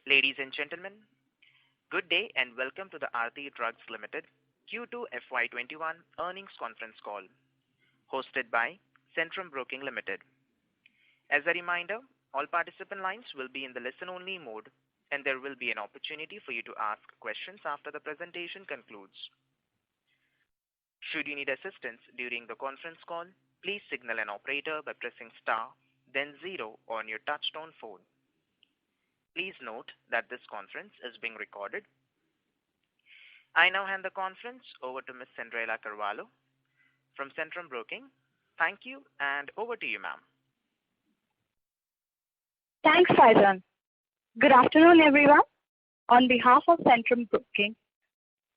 Ladies and gentlemen, good day and welcome to the Aarti Drugs Limited Q2 FY21 earnings conference call hosted by Centrum Broking Limited. As a reminder, all participant lines will be in the listen-only mode, and there will be an opportunity for you to ask questions after the presentation concludes. Should you need assistance during the conference call, please signal an operator by pressing star, then zero on your touchtone phone. Please note that this conference is being recorded. I now hand the conference over to Ms. Cinderella Carvalho from Centrum Broking. Thank you, and over to you, ma'am. Thanks, Faizan. Good afternoon, everyone. On behalf of Centrum Broking,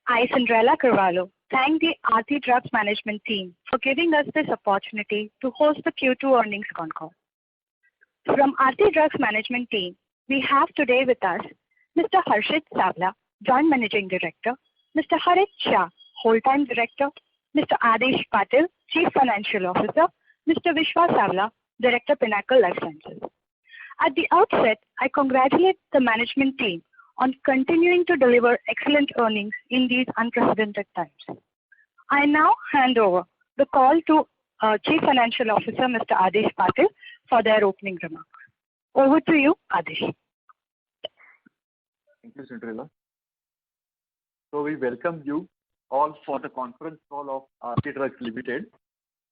I, Cinderella Carvalho, thank the Aarti Drugs management team for giving us this opportunity to host the Q2 earnings con call. From Aarti Drugs management team, we have today with us Mr. Harshit Savla, Joint Managing Director, Mr. Harit Shah, Whole-Time Director, Mr. Adesh Patil, Chief Financial Officer, Mr. Vishwa Savla, Director, Pinnacle Life Sciences. At the outset, I congratulate the management team on continuing to deliver excellent earnings in these unprecedented times. I now hand over the call to Chief Financial Officer, Mr. Adesh Patil, for their opening remarks. Over to you, Adesh. Thank you, Cinderella. So we welcome you all for the conference call of Aarti Drugs Limited.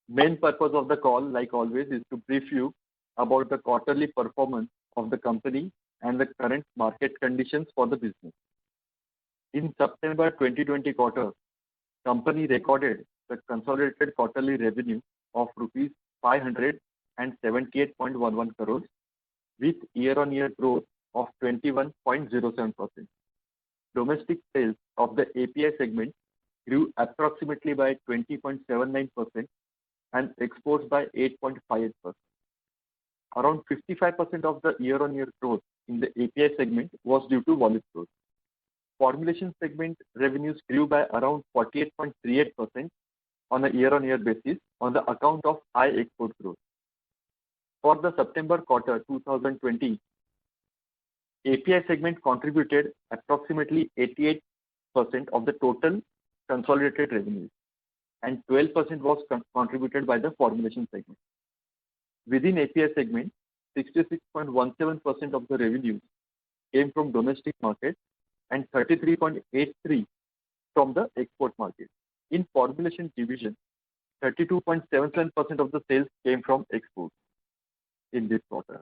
Main purpose of the call, like always, is to brief you about the quarterly performance of the company and the current market conditions for the business. In September 2020 quarter, company recorded the consolidated quarterly revenue of rupees 578.11 crores with year-on-year growth of 21.07%. Domestic sales of the API segment grew approximately by 20.79% and exports by 8.58%. Around 55% of the year-on-year growth in the API segment was due to volume growth. Formulation segment revenues grew by around 48.38% on a year-on-year basis on the account of high export growth. For the September quarter 2020, API segment contributed approximately 88% of the total consolidated revenues, and 12% was contributed by the formulation segment. Within API segment, 66.17% of the revenues came from domestic market and 33.83% from the export market. In formulation division, 32.77% of the sales came from exports in this quarter.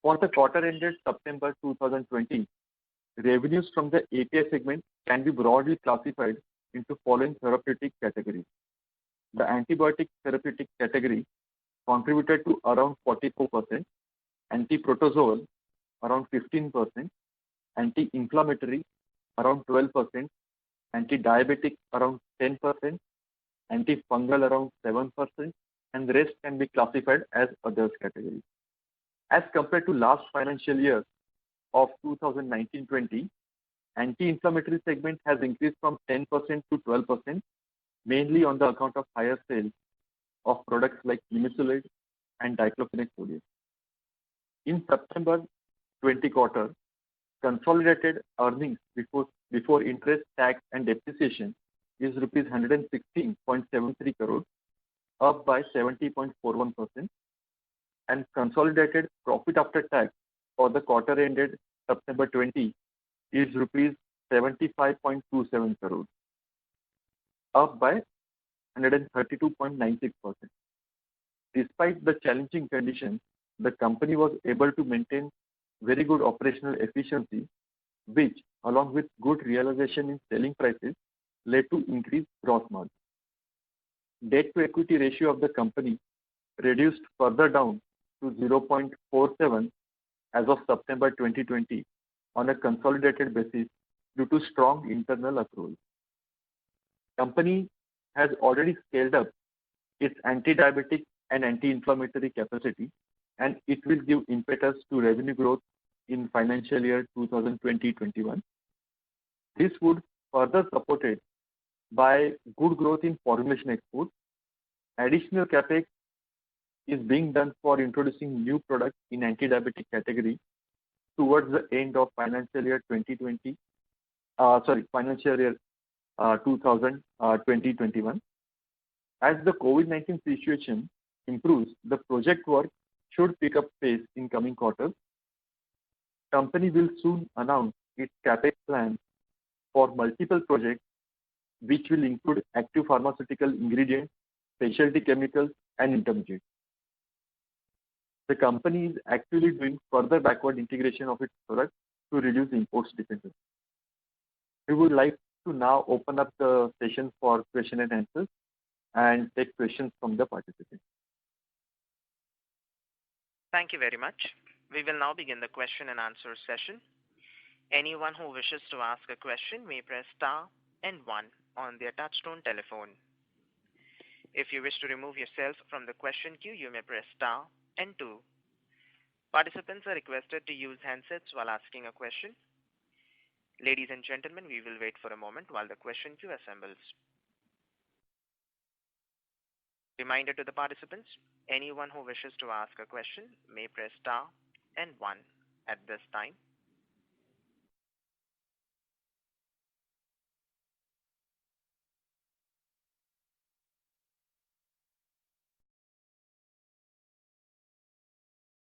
For the quarter ended September 2020, revenues from the API segment can be broadly classified into following therapeutic categories. The antibiotic therapeutic category contributed to around 44%, anti-protozoal around 15%, anti-inflammatory around 12%, anti-diabetic around 10%, antifungal around 7%, and the rest can be classified as others category. As compared to last financial year of 2019-20, anti-inflammatory segment has increased from 10% to 12%, mainly on the account of higher sales of products like Nimesulide and diclofenac sodium. In September 20 quarter, consolidated earnings before interest, tax and depreciation is rupees 116.73 crores, up by 70.41%, and consolidated profit after tax for the quarter ended September 20 is rupees 75.27 crores, up by 132.96%. Despite the challenging conditions, the company was able to maintain very good operational efficiency, which, along with good realization in selling prices, led to increased gross margin. Debt to equity ratio of the company reduced further down to 0.47 as of September 2020 on a consolidated basis due to strong internal accruals. Company has already scaled up its anti-diabetic and anti-inflammatory capacity, and it will give impetus to revenue growth in financial year 2020-21. This would further supported by good growth in formulation exports. Additional capex is being done for introducing new products in anti-diabetic category towards the end of financial year 2021. As the COVID-19 situation improves, the project work should pick up pace in coming quarters. Company will soon announce its capex plan for multiple projects, which will include active pharmaceutical ingredients, specialty chemicals, and intermediates. The company is actively doing further backward integration of its products to reduce imports dependency. We would like to now open up the session for question and answers and take questions from the participants. Thank you very much. We will now begin the question and answer session. Anyone who wishes to ask a question may press star and 1 on their touchtone telephone. If you wish to remove yourself from the question queue, you may press star and 2. Participants are requested to use handsets while asking a question. Ladies and gentlemen, we will wait for a moment while the question queue assembles. Reminder to the participants, anyone who wishes to ask a question may press star and 1 at this time.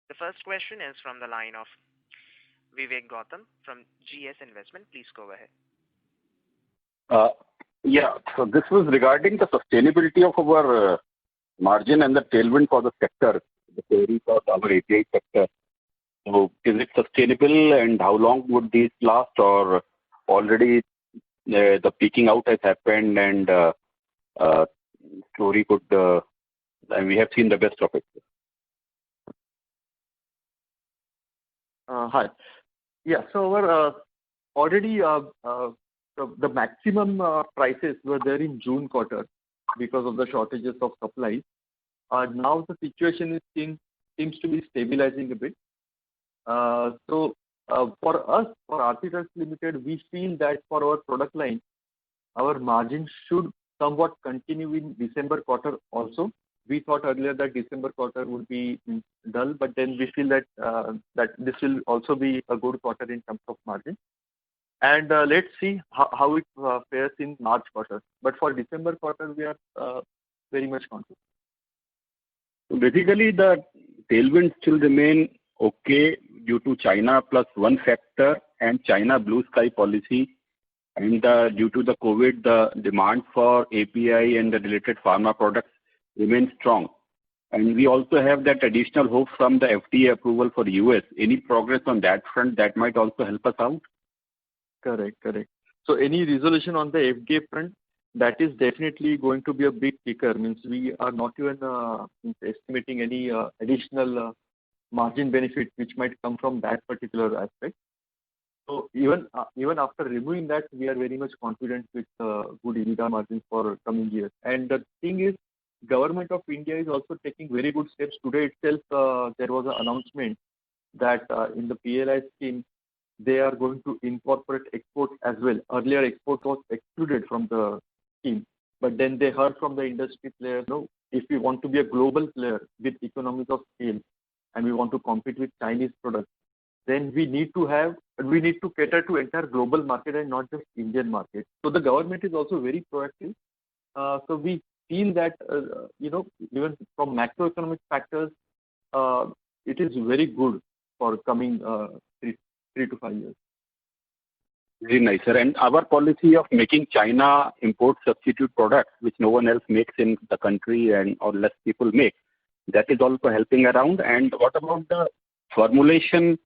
The first question is from the line of Vivek Gautam from GS Investment. Please go ahead. So this was regarding the sustainability of our margin and the tailwind for the sector, the query for our API sector. So is it sustainable and how long would these last, or already the peaking out has happened and story could, and we have seen the best of it? Hi. Yeah, so our already the maximum prices were there in June quarter because of the shortages of supplies. Now the situation seems to be stabilizing a bit. So for us, for Aarti Drugs Limited, we feel that for our product line, our margin should somewhat continue in December quarter also. We thought earlier that December quarter would be dull, but then we feel that that this will also be a good quarter in terms of margin. And let's see how it fares in March quarter. But for December quarter, we are very much confident. So basically, the tailwind still remain okay due to China plus one factor and China blue sky policy. And due to the COVID, the demand for API and the related pharma products remains strong. And we also have that additional hope from the FDA approval for the US. Any progress on that front that might also help us out? Correct. So any resolution on the FDA front, that is definitely going to be a big kicker. Means we are not even estimating any additional margin benefit which might come from that particular aspect. So even after removing that, we are very much confident with good EBITDA margins for coming years. And the thing is, Government of India is also taking very good steps. Today itself, there was an announcement that in the PLI scheme, they are going to incorporate export as well. Earlier, export was excluded from the scheme, but then they heard from the industry players, no, if we want to be a global player with economies of scale and we want to compete with Chinese products, then we need to cater to entire global market and not just Indian market. So the government is also very proactive. So we feel that even from macroeconomic factors, it is very good for coming 3 to 5 years. Very nice, sir. And our policy of making China import substitute products, which no one else makes in the country or less people make, that is also helping around. And what about the formulation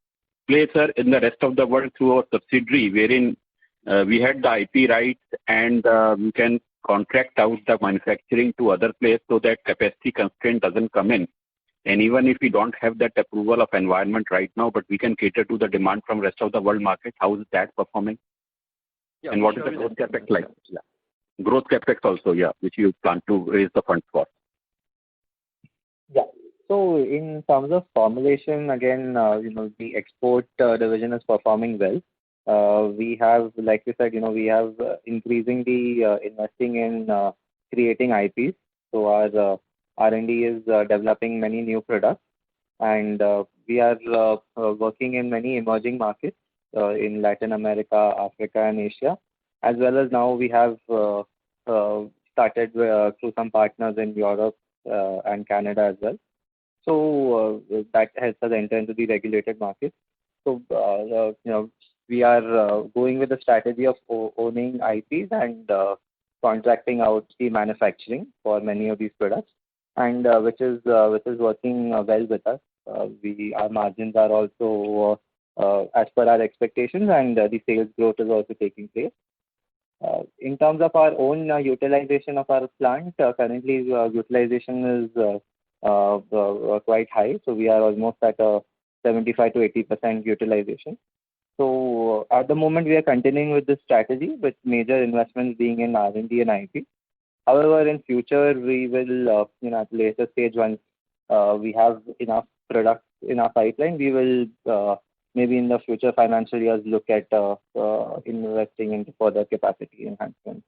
place, sir, in the rest of the world through our subsidiary, wherein we had the IP rights and we can contract out the manufacturing to other places so that capacity constraint doesn't come in. And even if we don't have that approval of environment right now, but we can cater to the demand from rest of the world market, how is that performing? Yeah, and what is the growth capex like? Yeah. Growth capex also, which you plan to raise the funds for. Yeah. So in terms of formulation, again, the export division is performing well. We have, like you said, we have increasingly investing in creating IPs. So our R&D is developing many new products. and we are working in many emerging markets in Latin America, Africa, and Asia, as well as now we have started through some partners in Europe and Canada as well. So that helps us enter into the regulated markets. So we are going with the strategy of owning IPs and contracting out the manufacturing for many of these products, and which is working well with us. Our margins are also as per our expectations, and the sales growth is also taking place. In terms of our own utilization of our plant, currently utilization is quite high, so we are almost at a 75 to 80% utilization. So at the moment, we are continuing with this strategy, with major investments being in R&D and IP. However, in future, we will, at a later stage, once we have enough products in our pipeline, we will maybe in the future financial years look at investing into further capacity enhancement.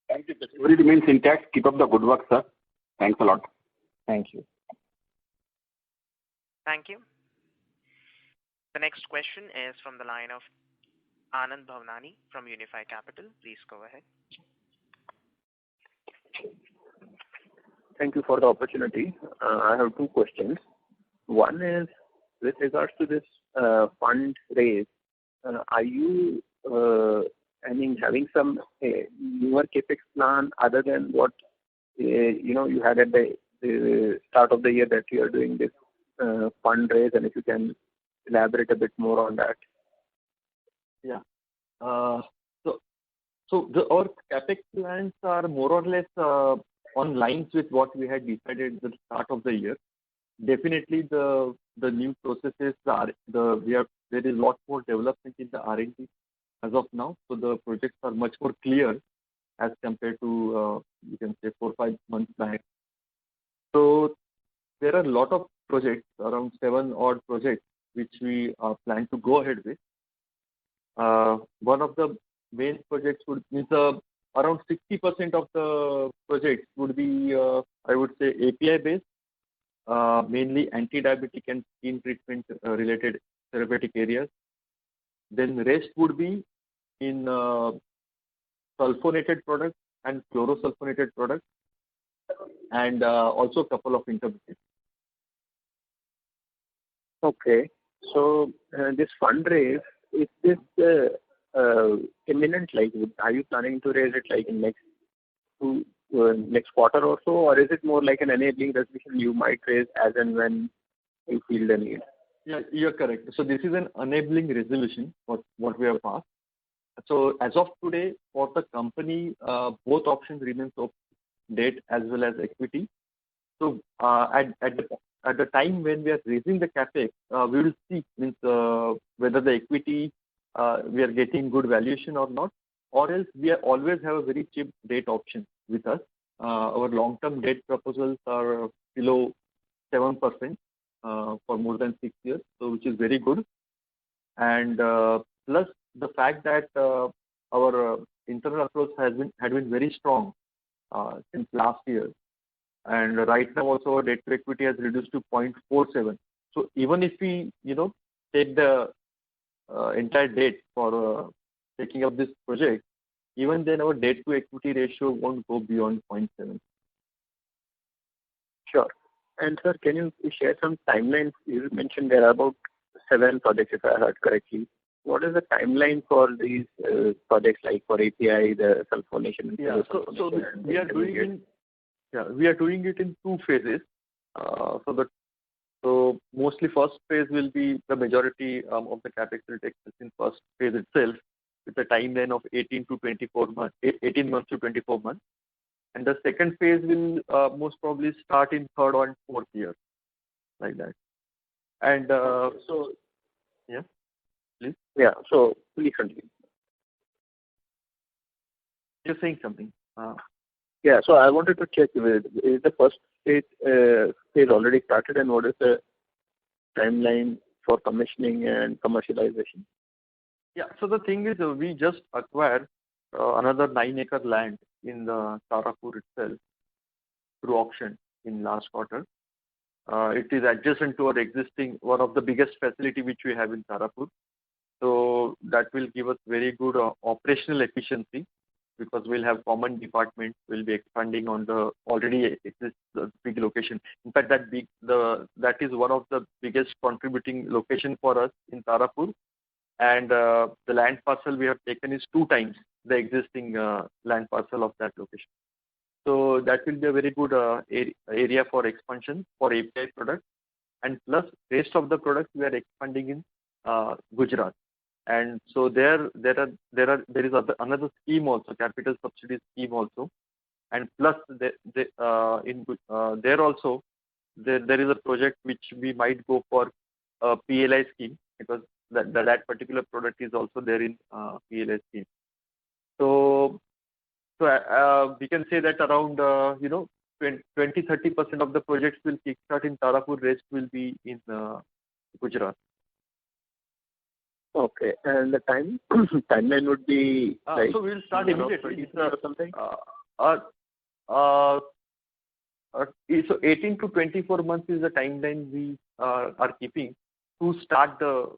Thank you. The story remains intact. Keep up the good work, sir. Thanks a lot. Thank you. Thank you. The next question is from the line of Anand Bhavnani from Unifi Capital. Please go ahead. Thank you for the opportunity. I have two questions. One is with regards to this fund raise. Are you having some newer capex plan other than what you had at the start of the year, that you are doing this fundraise, and if you can elaborate a bit more on that. Yeah. Our capex plans are more or less on lines with what we had decided at the start of the year. Definitely, the new processes there is a lot more development in the R&D as of now. So the projects are much more clear as compared to you can say 4 or 5 months back. So there are a lot of projects, around 7 odd projects, which we plan to go ahead with. One of the main projects means around 60% of the projects would be, I would say, API based, mainly anti-diabetic and skin treatment related therapeutic areas. Then the rest would be in sulfonated products and chlorosulfonated products, and also a couple of intermediates. Okay. So this fundraise, is this imminent? Like, are you planning to raise it like in next quarter or so, or is it more like an enabling resolution you might raise as and when you feel the need? Yeah, you're correct. So this is an enabling resolution, what we have passed. So as of today, for the company, both options remain open, debt as well as equity. So at the time when we are raising the capex, we will see whether the equity we are getting good valuation or not, or else we always have a very cheap debt option with us. Our long-term debt proposals are below 7% for more than 6 years, so which is very good. And plus the fact that our internal approach had been very strong since last year, and right now also our debt to equity has reduced to 0.47. So even if we take the entire debt for taking up this project, even then our debt to equity ratio won't go beyond 0.7. Sure. And sir, can you share some timelines? You mentioned there are about 7 projects, if I heard correctly. What is the timeline for these projects, like for API, the sulfonation? Yeah. So we are doing it in 2 phases. So mostly first phase will be the majority of the capex will take place in first phase itself, with a timeline of 18 months to 24 months. And the second phase will most probably start in third or fourth year, like that. And yeah, please. Yeah. So please continue. You're saying something. Yeah. So I wanted to check, is the first phase already started, and what is the timeline for commissioning and commercialization? Yeah. So the thing is, we just acquired another 9-acre land in the Tarapur itself through auction in last quarter. It is adjacent to our existing, one of the biggest facility which we have in Tarapur. So that will give us very good operational efficiency because we'll have common departments. We'll be expanding on the already exist big location. In fact, that is one of the biggest contributing location for us in Tarapur. And the land parcel we have taken is 2 times the existing land parcel of that location. So that will be a very good area for expansion for API products. And plus, rest of the products we are expanding in Gujarat. And so there is another scheme also, capital subsidy scheme also. And plus, there also there is a project which we might go for a PLI scheme because that particular product is also there in PLI scheme. So we can say that around 20-30% of the projects will kickstart in Tarapur. Rest will be in Gujarat. Okay, and the timeline would be like so we'll start immediately. Or something. So 18 to 24 months is the timeline we are keeping to start the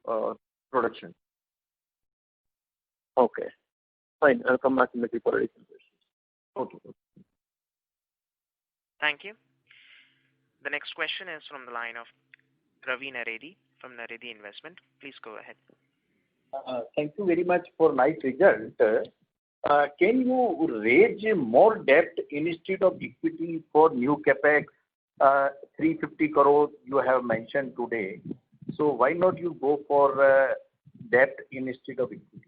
production. Okay, fine. I'll come back to the for additional questions. Okay. Thank you. The next question is from the line of Ravi Naredi from Naredi Investment. Please go ahead. Thank you very much for nice result. Can you raise more debt instead of equity for new capex? 350 crore you have mentioned today. So why not you go for debt instead of equity?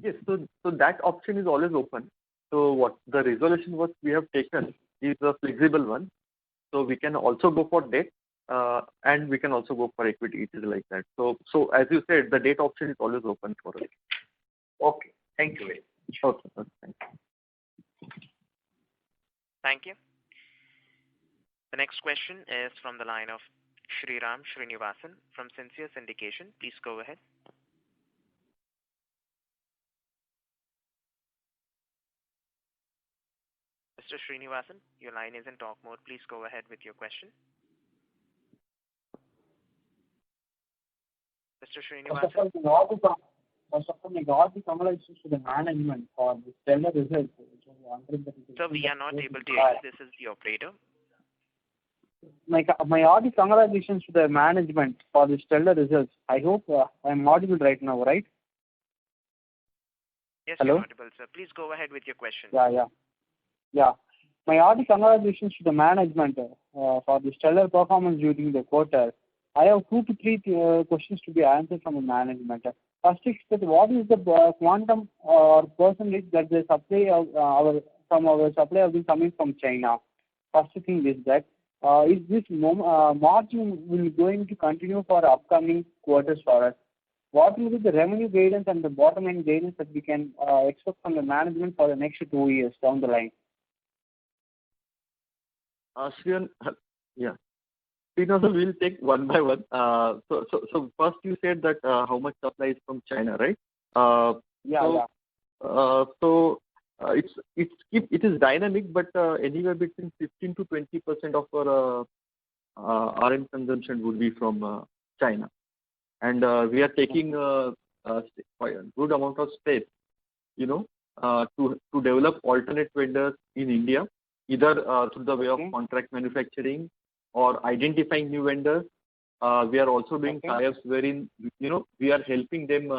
Yes, so that option is always open. So what the resolution was we have taken is a flexible one. So we can also go for debt. And we can also go for equity. It is like that. So as you said, the debt option is always open for us. Okay. Thank you very much. Okay. Thank you. Thank you. The next question is from the line of Sriram Srinivasan from Sincere Syndication. Please go ahead. Mr. Srinivasan, your line is in talk mode. Please go ahead with your question. Mr. Srinivasan. First of all, I got the congratulations to the management for the stellar results. Sir, we are not able to hear you. This is the operator. My audio congratulations to the management for the stellar results. I hope I am audible right now, right? Yes, Hello? you're audible, sir. Please go ahead with your question. Yeah. My audio congratulations to the management for the stellar performance during the quarter. I have 2 to 3 questions to be answered from the management. First is that what is the quantum or percentage that the supply of our supply have been coming from China? First thing is that is this margin will going to continue for upcoming quarters for us? What will be the revenue guidance and the bottom line guidance that we can expect from the management for the next 2 years down the line? Sriyan, yeah. We'll take one by one. So first you said that how much supply is from China, right? Yeah. So it is dynamic, but anywhere between 15 to 20% of our RM consumption would be from China, and we are taking a good amount of steps, to develop alternate vendors in India, either through the way of contract manufacturing or identifying new vendors. We are also doing tie-ups wherein we are helping them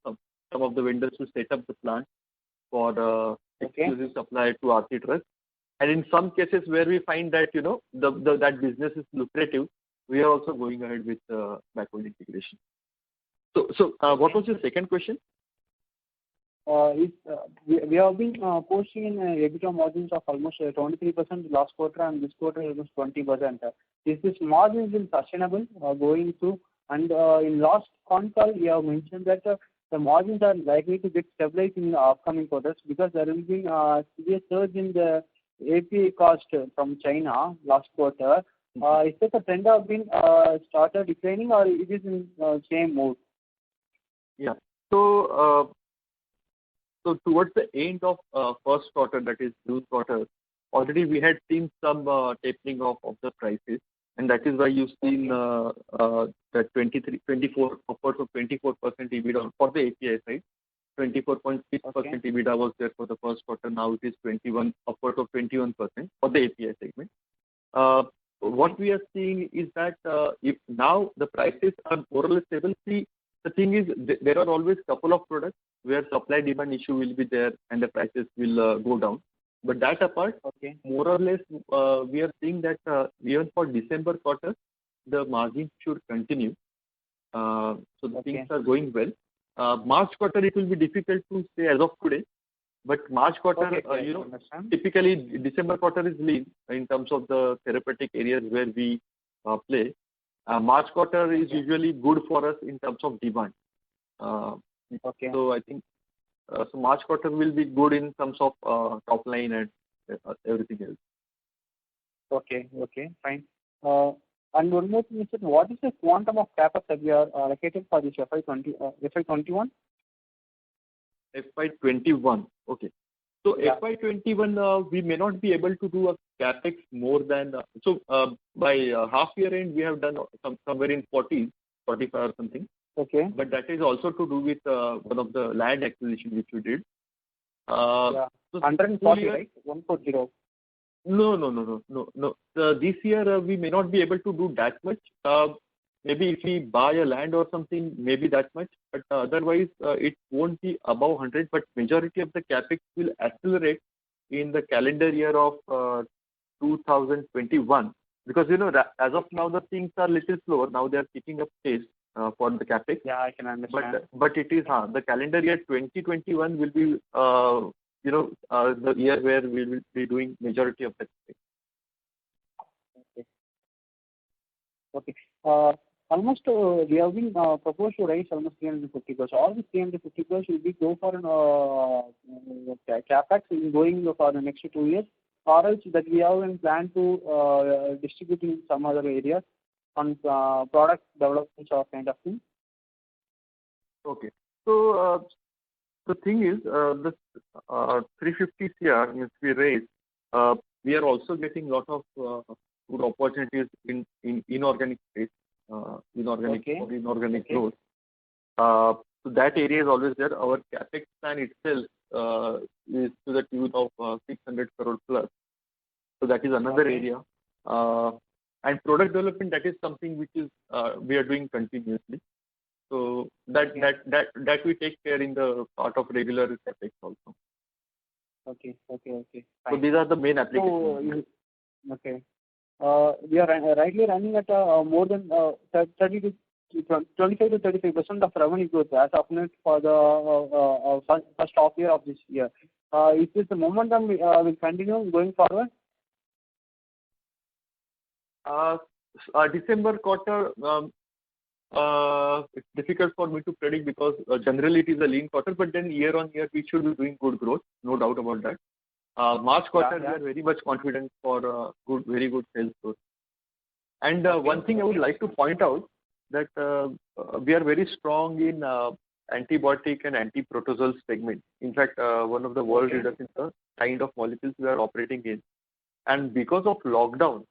some of the vendors to set up the plant for exclusive supply to Aarti Drugs. And in some cases where we find that that business is lucrative, we are also going ahead with backward integration. So what was your second question? We have been posting in EBITDA margins of almost 23% last quarter, and this quarter it was 20%. Is this margin will sustainable going through? And in last con call, you have mentioned that the margins are likely to get stabilized in the upcoming quarters because there will be a severe surge in the API cost from China last quarter. Is that the trend have been started declining, or it is in same mode? Yeah. So towards the end of first quarter, that is June quarter, already we had seen some tapering off of the prices, and that is why you've seen that 24, upwards of 24% EBITDA for the API side. 24.6% EBITDA was there for the first quarter. Now it is 21, upwards of 21% for the API segment. What we are seeing is that if now the prices are more or less stable. See, the thing is, there are always couple of products where supply-demand issue will be there and the prices will go down. But that apart, more or less, we are seeing that even for December quarter, the margin should continue. So the things are going well. March quarter, it will be difficult to say as of today. But March quarter, typically December quarter is lean in terms of the therapeutic areas where we play. March quarter is usually good for us in terms of demand. So I think so March quarter will be good in terms of top line and everything else. Okay, fine. And one more thing, sir, what is the quantum of CapEx that we are allocated for this FY21? FY21. Okay. So FY21, we may not be able to do a capex more than by half year end we have done somewhere in 40, 45 or something. Okay. But that is also to do with one of the land acquisition which we did. So 140, right? 140. No. This year we may not be able to do that much. Maybe if we buy a land or something, maybe that much. But otherwise, it won't be above 100. But majority of the capex will accelerate in the calendar year of 2021. Because as of now the things are little slower. Now they are picking up pace for the capex. Yeah, I can understand. But it is the calendar year 2021 will be the year where we will be doing majority of the capex. Okay. Almost we have been proposed to raise almost 350 crores. All the 350 crores will be go for an capex in going for the next 2 years, or else that we have in plan to distribute in some other areas on product development or kind of thing. Okay. So the thing is, this 350 CR means we raise. We are also getting lot of good opportunities in inorganic space. Inorganic growth. So that area is always there. Our capex plan itself is to the tune of 600 crore plus. So that is another area. And product development, that is something which is we are doing continuously. So that we take care in the part of regular capex also. Okay. So these are the main applications. We are rightly running at more than 30 to 25 to 35% of revenue growth as of now for the first half year of this year. Is this the momentum will continue going forward? December quarter, it's difficult for me to predict because generally it is a lean quarter, but then year on year we should be doing good growth, no doubt about that. March quarter we are very much confident for very good sales growth. And one thing I would like to point out that we are very strong in antibiotic and antiprotozoal segment. In fact, one of the world leaders in the kind of molecules we are operating in. And because of lockdown,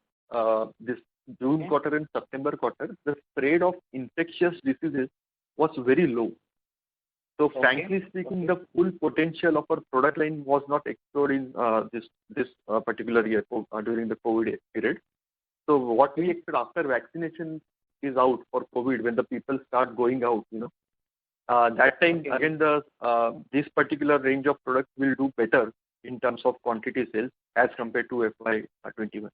this June quarter and September quarter, the spread of infectious diseases was very low. So frankly speaking, the full potential of our product line was not explored in this particular year during the COVID period. So what we expect after vaccination is out for COVID, when the people start going out, that time again this particular range of products will do better in terms of quantity sales as compared to FY21.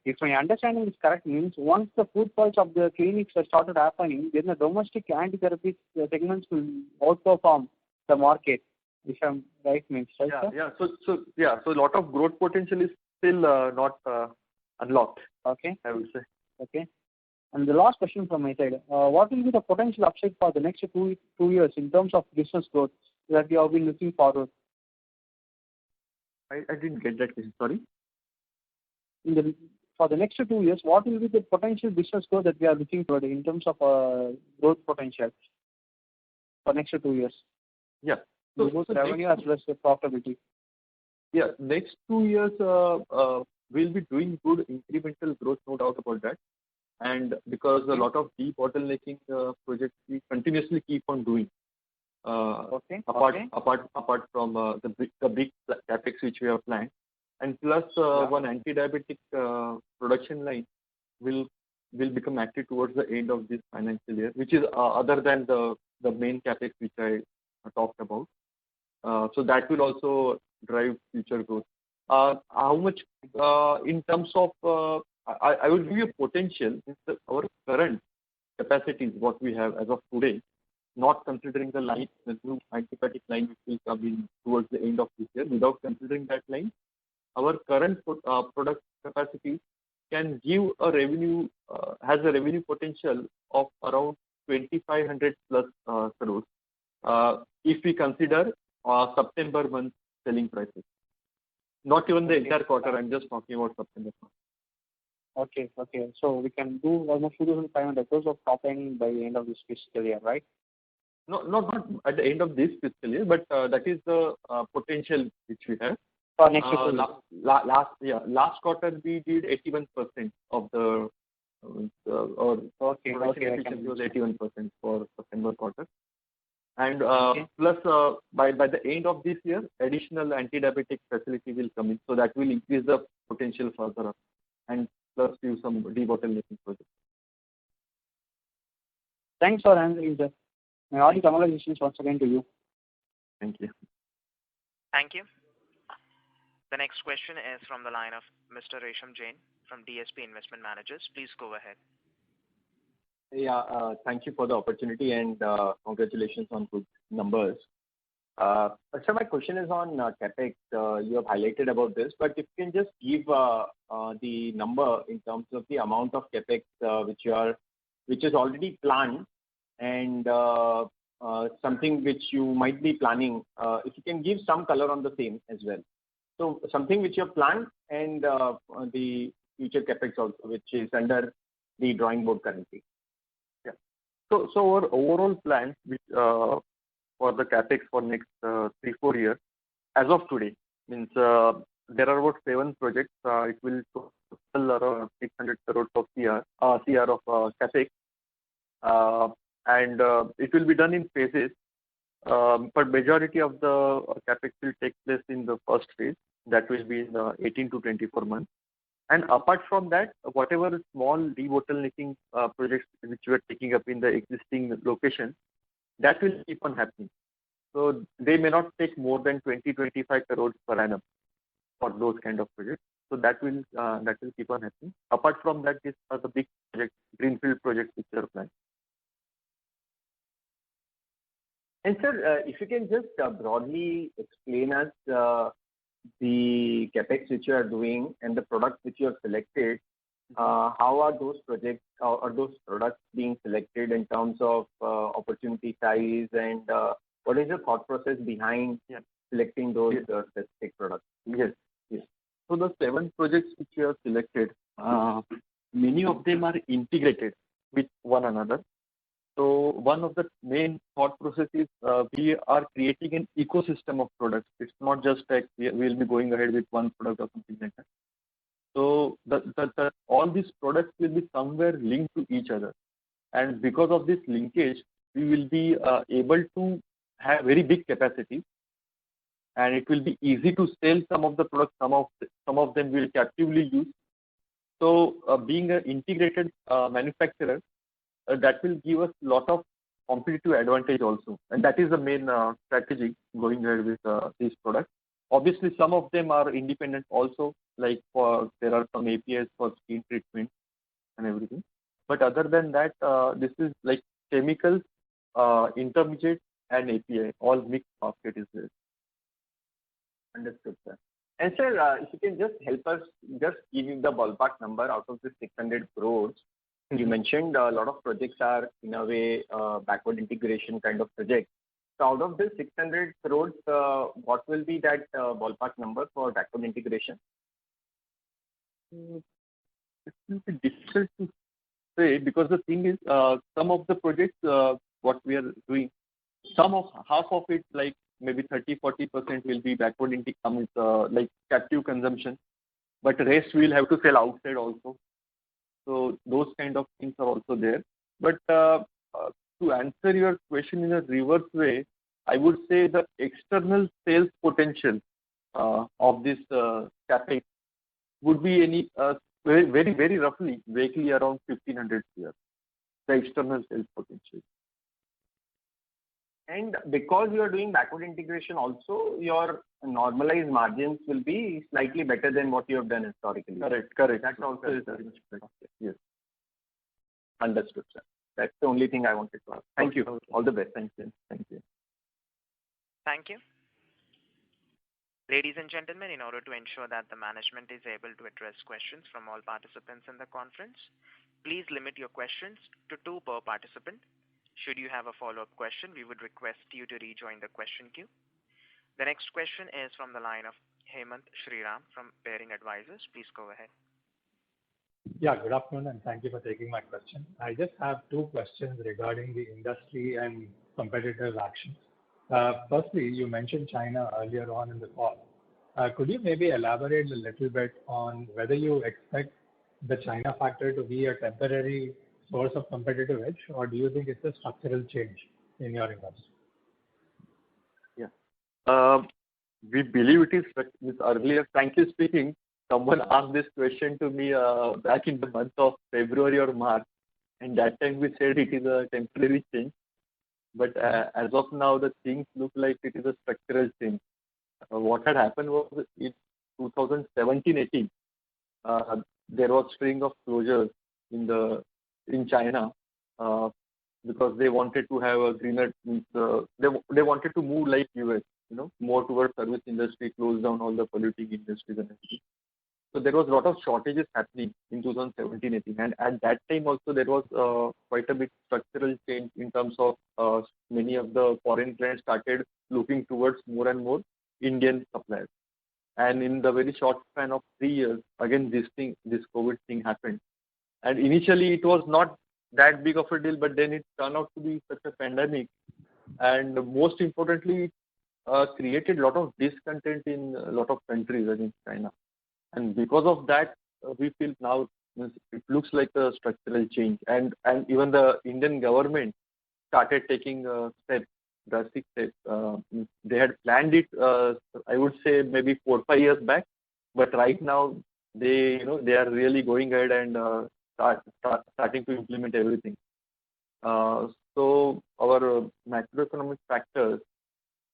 If my understanding is correct, means once the footfalls of the clinics have started happening, then the domestic antitherapy segments will outperform the market. If I'm right, means right? So a lot of growth potential is still not unlocked. Okay, I would say. Okay. And the last question from my side: what will be the potential upside for the next two years in terms of business growth that you have been looking forward? I didn't get that question. Sorry. For the next 2 years, what will be the potential business growth that we are looking for in terms of growth potential for next 2 years? Yeah. So both revenue as well as the profitability. Yeah, next 2 years we'll be doing good incremental growth, no doubt about that. And because a lot of debottlenecking projects we continuously keep on doing. Apart from the big capex which we have planned, and plus one anti-diabetic production line will become active towards the end of this financial year, which is other than the main capex which I talked about. So that will also drive future growth. How much in terms of I will give you a potential. Our current capacities, what we have as of today, not considering the new antibiotic line which will come in towards the end of this year. Without considering that line, our current product capacity can give a revenue, has a revenue potential of around 2,500 plus crores. If we consider September month selling prices. Not even the entire quarter, I'm just talking about September month. Okay. So we can do almost 2,500 crores of top line by the end of this fiscal year, right? No, not at the end of this fiscal year, but that is the potential which we have. For next fiscal year. Last quarter we did 81% of the production efficiency was 81% for September quarter. And plus by the end of this year, additional anti-diabetic facility will come in, so that will increase the potential further up, and plus do some debottlenecking projects. Thanks for answering that. My all congratulations once again to you. Thank you. Thank you. The next question is from the line of Mr. Resham Jain from DSP Investment Managers. Please go ahead. Yeah, thank you for the opportunity and congratulations on good numbers. So my question is on capex. You have highlighted about this, but if you can just give the number in terms of the amount of capex which is already planned and something which you might be planning. If you can give some color on the same as well. So something which you have planned and the future capex also, which is under the drawing board currently. So our overall plan which, for the capex for next 3-4 years, as of today, means there are about 7 projects. It will total around 600 crores of CR of capex, and it will be done in phases. But majority of the capex will take place in the first phase. That will be in 18 to 24 months. And apart from that, whatever small debottlenecking projects which we are taking up in the existing location, that will keep on happening. So they may not take more than 20-25 crores per annum for those kind of projects. So that will keep on happening. Apart from that, these are the big projects, greenfield projects which are planned. And sir, if you can just broadly explain us the capex which you are doing and the products which you have selected, how are those projects or those products being selected in terms of opportunity size, and what is the thought process behind selecting those specific products? Yes. So the 7 projects which we have selected, many of them are integrated with one another. So one of the main thought processes, we are creating an ecosystem of products. It's not just like we'll be going ahead with one product or something like that. So all these products will be somewhere linked to each other. And because of this linkage, we will be able to have very big capacity. And it will be easy to sell some of the products, some of them will captively use. So being an integrated manufacturer, that will give us a lot of competitive advantage also. And that is the main strategy going ahead with these products. Obviously, some of them are independent also, like there are some APIs for skin treatment and everything. But other than that, this is like chemicals, intermediate and API, all mixed basket is there. Understood, sir. And sir, if you can just help us, just give you the ballpark number out of the 600 crores. You mentioned a lot of projects are in a way backward integration kind of projects. So out of this 600 crores, what will be that ballpark number for backward integration? It will be difficult to say, because the thing is, some of the projects what we are doing, half of it, like maybe 30-40% will be backward integration, like captive consumption, but rest we'll have to sell outside also. So those kind of things are also there. But to answer your question in a reverse way, I would say the external sales potential of this capex would be very roughly, vaguely around 1,500 crore, the external sales potential. And because you are doing backward integration also, your normalized margins will be slightly better than what you have done historically. Correct. That also is correct. Yes. Understood, sir. That's the only thing I wanted to ask. Thank you. All the best. Thank you. Thank you. Ladies and gentlemen, in order to ensure that the management is able to address questions from all participants in the conference, please limit your questions to 2 per participant. Should you have a follow-up question, we would request you to rejoin the question queue. The next question is from the line of Hemant Shriram from Bearing Advisors. Please go ahead. Yeah, good afternoon, and thank you for taking my question. I just have 2 questions regarding the industry and competitive actions. Firstly, you mentioned China earlier on in the call. Could you maybe elaborate a little bit on whether you expect the China factor to be a temporary source of competitive edge, or do you think it's a structural change in your industry? Yeah. We believe it is. Earlier, frankly speaking, someone asked this question to me back in the month of February or March, and that time we said it is a temporary change. But as of now, the things look like it is a structural change. What had happened was in 2017-18, there was string of closures in China because they wanted to have a greener. They wanted to move like US, more towards service industry, close down all the polluting industries and everything. So there was a lot of shortages happening in 2017-18, and at that time also there was quite a bit structural change in terms of many of the foreign clients started looking towards more and more Indian suppliers. And in the very short span of 3 years, again this COVID thing happened. And initially it was not that big of a deal, but then it turned out to be such a pandemic, and most importantly, created a lot of discontent in a lot of countries, in China. And because of that, we feel now it looks like a structural change. And even the Indian government started taking drastic steps. They had planned it, I would say maybe 4 or 5 years back, but right now they are really going ahead and starting to implement everything. So our macroeconomic factors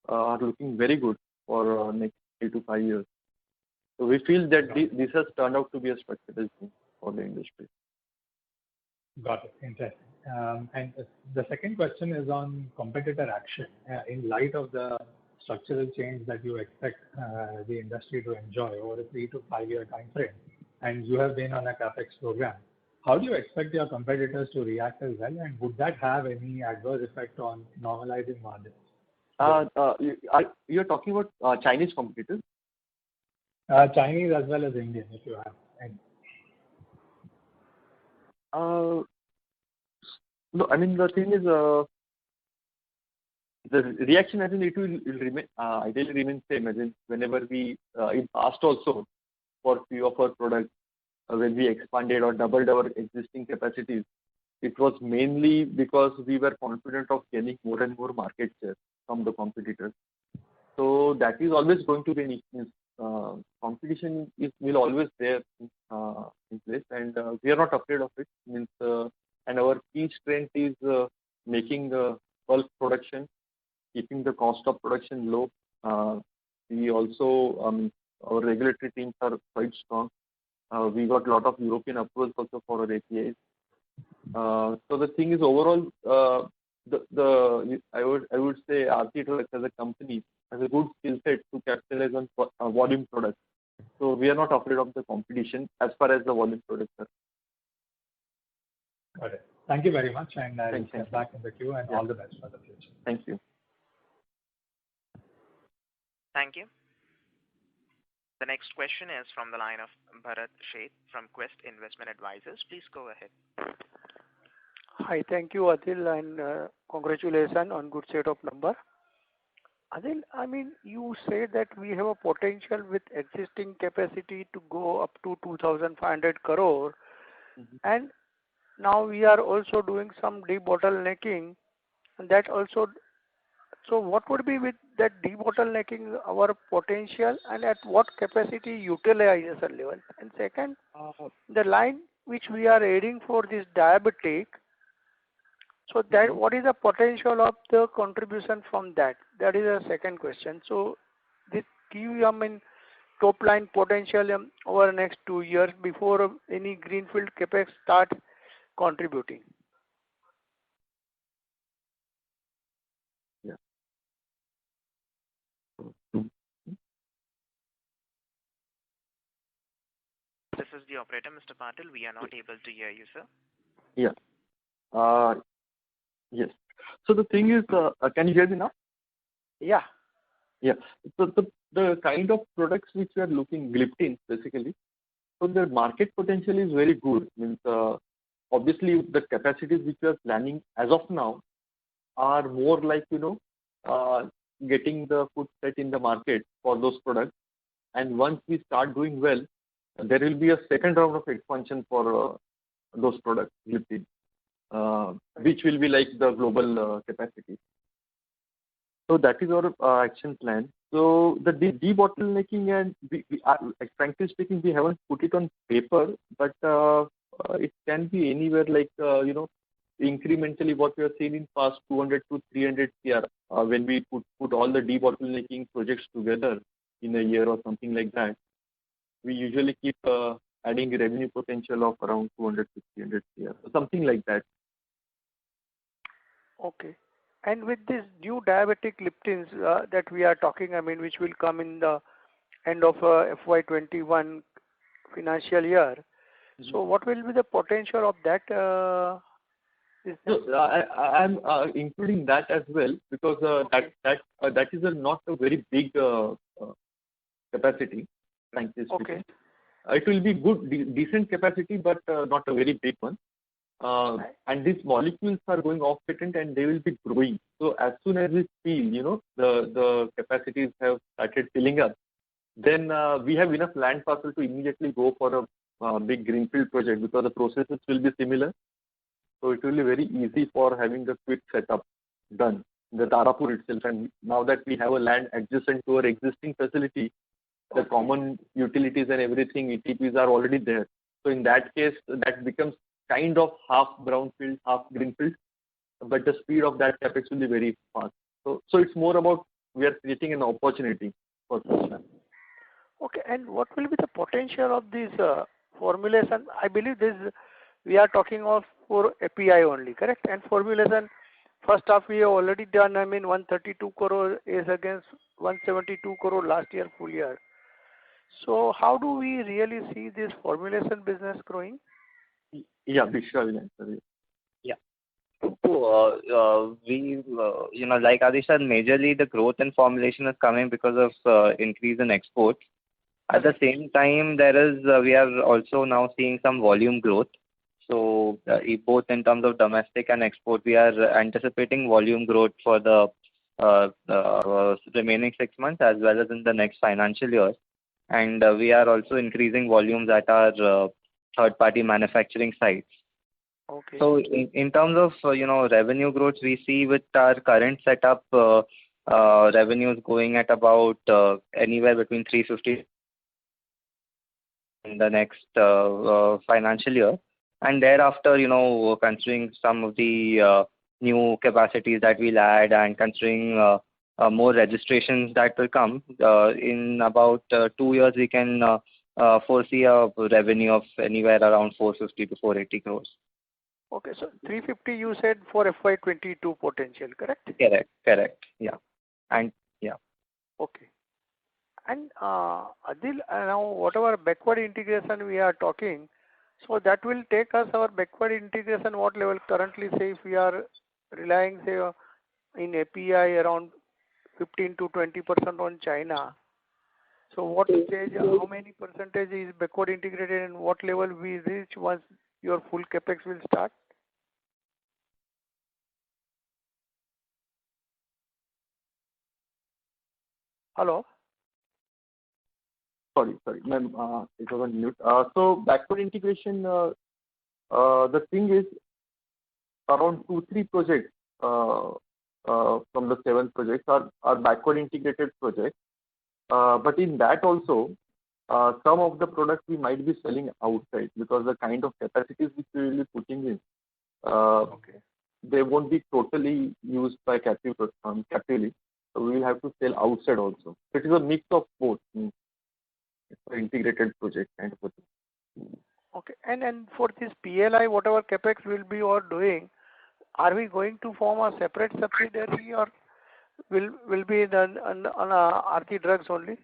are looking very good for next 3 to 5 years. So we feel that this has turned out to be a structural change for the industry. Got it. Interesting. And the second question is on competitor action. In light of the structural change that you expect the industry to enjoy over a 3 to 5 year time frame, and you have been on a capex program, how do you expect your competitors to react as well, and would that have any adverse effect on normalizing margins? You're talking about Chinese competitors? Chinese as well as Indian, if you have any. No, I mean, the thing is, the reaction, I think it will remain, ideally remain same. As in, whenever we, in past also, for few of our products, when we expanded or doubled our existing capacities, it was mainly because we were confident of gaining more and more market share from the competitors. So that is always going to be competition will always there in place, and we are not afraid of it. And our key strength is making bulk production, keeping the cost of production low. We also, our regulatory teams are quite strong. We got a lot of European approvals also for our APIs. So the thing is, overall, I would say Aarti Drugs as a company has a good skill set to capitalize on volume products. So we are not afraid of the competition as far as the volume products are. Got it. Thank you very much, and I'll get back in the queue, and all the best for the future. Thank you. Thank you. The next question is from the line of Bharat Sheth from Quest Investment Advisors. Please go ahead. Hi, thank you, Atil, and congratulations on good set of number. Adil, I mean, you say that we have a potential with existing capacity to go up to 2,500 crore, and now we are also doing some debottlenecking, and that also. So what would be with that debottlenecking our potential, and at what capacity utilization level? And second, the line which we are adding for this diabetic, so that what is the potential of the contribution from that? That is the second question. So this give you, I mean, top line potential over the next 2 years before any greenfield capex start contributing. Yeah. This is the operator, Mr. Patil. We are not able to hear you, sir. Yeah. Yes. So the thing is, can you hear me now? Yeah. Yeah. So the kind of products which we are looking, gliptins basically, so the market potential is very good. Means obviously the capacities which we are planning as of now are more like getting the foot set in the market for those products. And once we start doing well, there will be a second round of expansion for those products, gliptins, which will be like the global capacity. So that is our action plan. So the debottlenecking, and frankly speaking, we haven't put it on paper, but it can be anywhere like incrementally what we have seen in past 200 to 300 CR when we put all the debottlenecking projects together in a year or something like that. We usually keep adding revenue potential of around 200 to 300 CR, something like that. Okay. And with this new diabetic gliptins that we are talking, I mean, which will come in the end of FY21 financial year. So what will be the potential of that? So I'm including that as well, because that is not a very big capacity, frankly speaking. Okay. It will be good, decent capacity, but not a very big one. And these molecules are going off patent and they will be growing. So as soon as we feel, the capacities have started filling up, then we have enough land parcel to immediately go for a big greenfield project, because the processes will be similar. So it will be very easy for having a quick setup done in the Tarapur itself. And now that we have a land adjacent to our existing facility, the common utilities and everything, ETPs are already there. So in that case, that becomes kind of half brownfield, half greenfield, but the speed of that capex will be very fast. So it's more about we are creating an opportunity for such. Okay, and what will be the potential of this formulation? I believe we are talking of for API only, correct? And formulation, first half we have already done, I mean, 132 crore is against 172 crore last year full year. So how do we really see this formulation business growing? Yeah, Bishra will answer you. Yeah. So we, like Adi said, majorly the growth in formulation is coming because of increase in exports. At the same time, we are also now seeing some volume growth. So both in terms of domestic and export, we are anticipating volume growth for the remaining 6 months as well as in the next financial year. And we are also increasing volumes at our third-party manufacturing sites. Okay. So in terms of revenue growth, we see with our current setup revenues going at about anywhere between 350 in the next financial year, and thereafter, considering some of the new capacities that we'll add and considering more registrations that will come in about 2 years, we can foresee a revenue of anywhere around 450 to 480 crores. Okay, so 350 you said for FY22 potential, correct? Correct. Yeah. And yeah. Okay. And Adil, now whatever backward integration we are talking, so that will take us our backward integration what level currently, say if we are relying say in API around 15 to 20% on China. So what stage, how many percentage is backward integrated and what level we reach once your full capex will start? Hello? Sorry, ma'am, it was on mute. So backward integration, the thing is around 2-3 projects from the 7 projects are backward integrated projects. But in that also, some of the products we might be selling outside because the kind of capacities which we will be putting in, they won't be totally used by captively. So we will have to sell outside also. So it is a mix of both. It's an integrated project kind of a thing. Okay. And for this PLI, whatever capex we'll be all doing, are we going to form a separate subsidiary or will be done on Aarti Drugs only?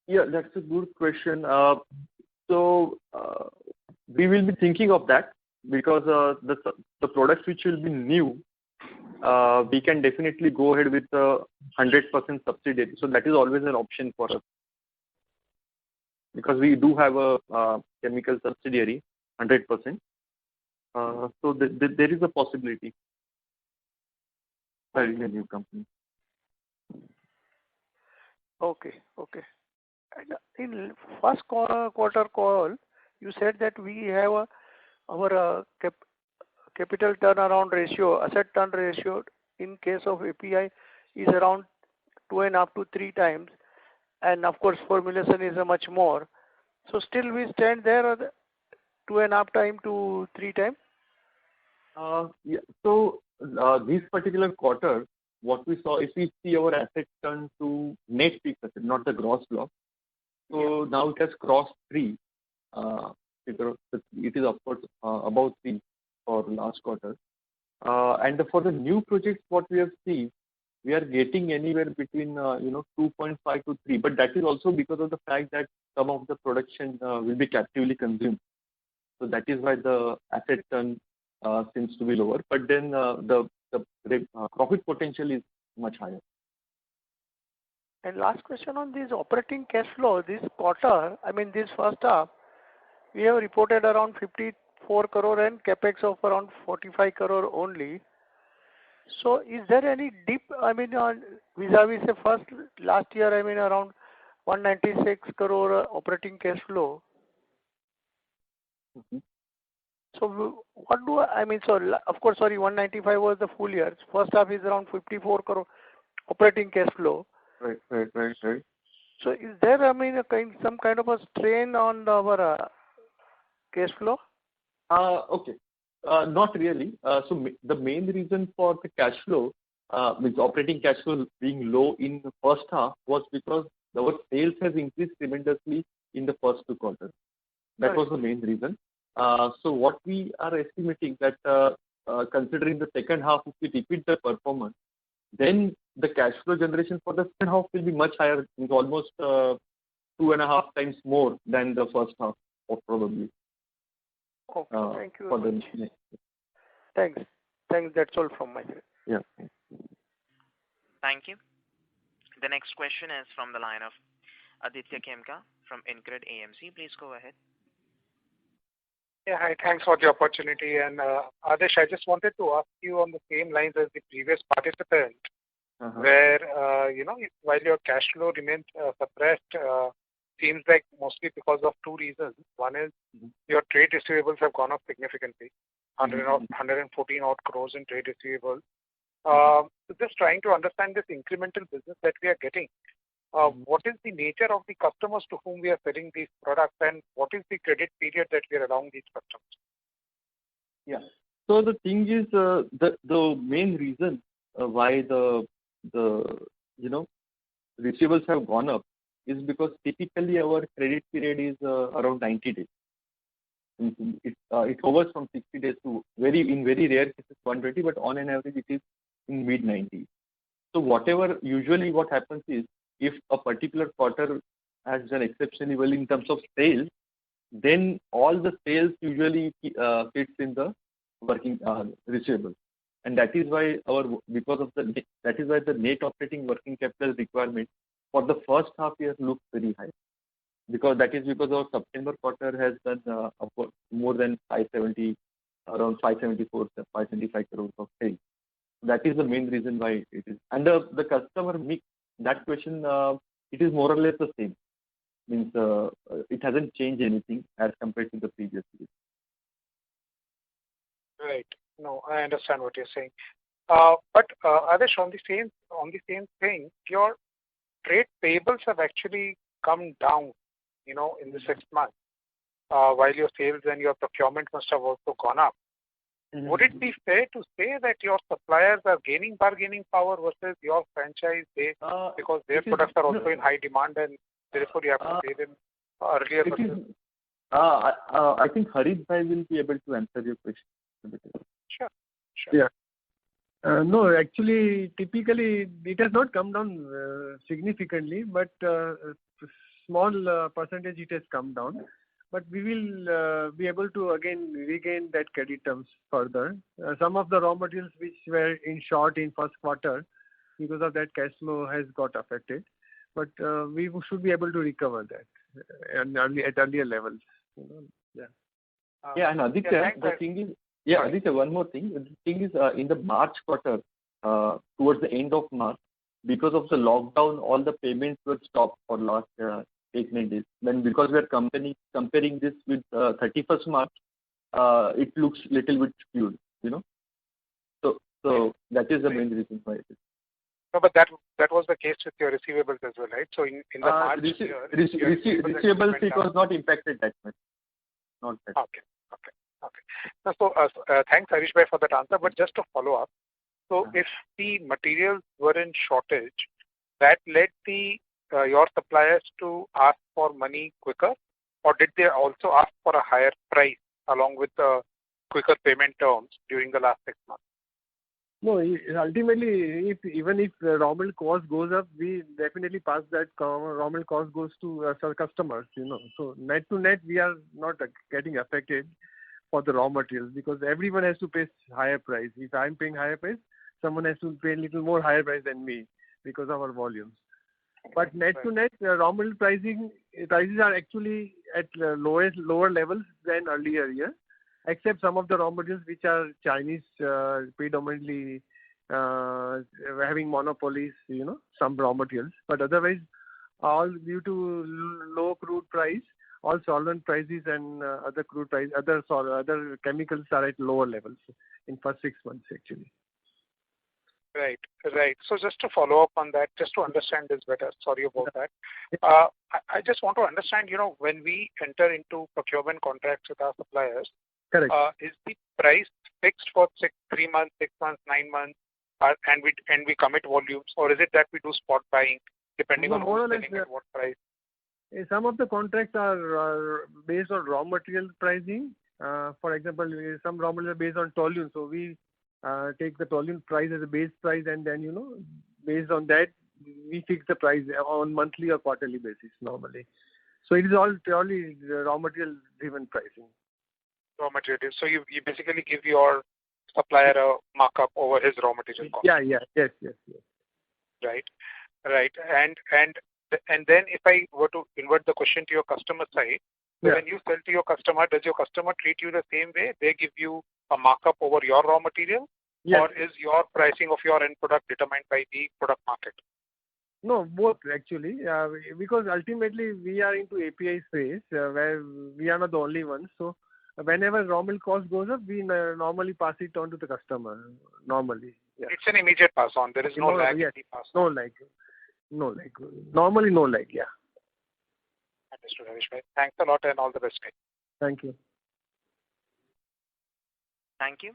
Yeah, that's a good question. So we will be thinking of that because the products which will be new, we can definitely go ahead with 100% subsidiary. So that is always an option for us because we do have a chemical subsidiary, 100%. So there is a possibility starting a new company. Okay. And in first quarter call, you said that we have our capital turnaround ratio, asset turn ratio in case of API is around 2.5 to 3 times, and of course formulation is a much more. So still we stand there at 2.5 time to 3 times. Yeah. So this particular quarter, what we saw, if we see our asset turn to net fixed asset, not the gross block. So now it has crossed 3. It is of course about 3 for last quarter. And for the new projects, what we have seen, we are getting anywhere between 2.5 to 3. But that is also because of the fact that some of the production will be captively consumed. So that is why the asset turn seems to be lower. But then the profit potential is much higher. And last question on this operating cash flow, this quarter, this first half, we have reported around 54 crore and capex of around 45 crore only. So is there any dip, vis-a-vis the first last year, around 196 crore operating cash flow. Mm-hmm. So what do of course, 195 was the full year. First half is around 54 crore operating cash flow. Right. So is there, some kind of a strain on our cash flow? Okay. Not really. So the main reason for the cash flow, with operating cash flow being low in the first half, was because our sales has increased tremendously in the first 2 quarters. That was the main reason. So what we are estimating that considering the second half, if we repeat the performance, then the cash flow generation for the second half will be much higher. It's almost 2.5 times more than the first half, or probably. Okay, thank you very much. Thanks. That's all from my side. Yeah. Thank you. The next question is from the line of Aditya Khemka from InCred AMC. Please go ahead. Yeah, hi. Thanks for the opportunity. And Adesh, I just wanted to ask you on the same lines as the previous participant, where, while your cash flow remains suppressed, seems like mostly because of 2 reasons. One is your trade receivables have gone up significantly, 114 odd crores in trade receivables. So just trying to understand this incremental business that we are getting. What is the nature of the customers to whom we are selling these products, and what is the credit period that we are allowing these customers? Yeah. So the thing is, the main reason why the receivables have gone up is because typically our credit period is around 90 days. It hovers from 60 days to in very rare cases 120, but on an average it is in mid 90s. So usually what happens is, if a particular quarter has done exceptionally well in terms of sales, then all the sales usually fits in the working receivable, and that is why the net operating working capital requirement for the first half year looks very high, because our September quarter has done more than 570, around 574, 575 crores of sales. that is the main reason why it is. And the customer mix, that question, it is more or less the same. Means it hasn't changed anything as compared to the previous year. Right. No, I understand what you're saying. But Adesh, on the same thing, your trade payables have actually come down, in the 6 months, while your sales and your procurement must have also gone up. Mm-hmm. Would it be fair to say that your suppliers are gaining bargaining power versus your franchise base because their products are also in high demand and therefore you have to pay them earlier? I think Harit Bhai will be able to answer your question. Sure. Yeah. No, actually, typically it has not come down significantly, but small percentage it has come down. But we will be able to again regain that credit terms further. Some of the raw materials which were in short in first quarter, because of that cash flow has got affected. But we should be able to recover that at earlier levels. Yeah. Yeah, and Aditya, the thing is, Aditya, one more thing. The thing is, in the March quarter, towards the end of March, because of the lockdown, all the payments were stopped for last 8-9 days. Then because we are comparing this with 31st March, it looks little bit skewed, So that is the main reason why it is. No, but that was the case with your receivables as well, right? So in the March year, receivables, it was not impacted that much. Not that. Okay. So thanks, Harish Bhai, for that answer. But just to follow up, so if the materials were in shortage, that led your suppliers to ask for money quicker, or did they also ask for a higher price along with quicker payment terms during the last 6 months? No, ultimately, even if raw material cost goes up, we definitely pass that raw material cost goes to our customers, So net to net, we are not getting affected for the raw materials because everyone has to pay higher price. If I'm paying higher price, someone has to pay a little more higher price than me because of our volumes. But net to net, raw material prices are actually at lower levels than earlier year, except some of the raw materials which are Chinese, predominantly having monopolies, some raw materials. But otherwise, all due to low crude price, all solvent prices and other crude price, other chemicals are at lower levels in first 6 months actually. Right. So just to follow up on that, just to understand this better, sorry about that. I just want to understand, when we enter into procurement contracts with our suppliers, correct. Is the price fixed for 3 months, 6 months, 9 months, and we commit volumes, or is it that we do spot buying depending on who's selling at what price? Some of the contracts are based on raw material pricing. For example, some raw material are based on toluene, so we take the toluene price as a base price, and then based on that we fix the price on monthly or quarterly basis normally. So it is all purely raw material driven pricing. Raw material. So you basically give your supplier a markup over his raw material cost. Yes. Right. And then if I were to invert the question to your customer side, so when you sell to your customer, does your customer treat you the same way? They give you a markup over your raw material, or is your pricing of your end product determined by the product market? No, both actually, because ultimately we are into API space where we are not the only ones. So whenever raw material cost goes up, we normally pass it on to the customer. Normally, it's an immediate pass on. There is no lag. Pass on. No lag. Normally, no lag. Yeah. Understood, Harish Bhai. Thanks a lot and all the best. Thank you. Thank you.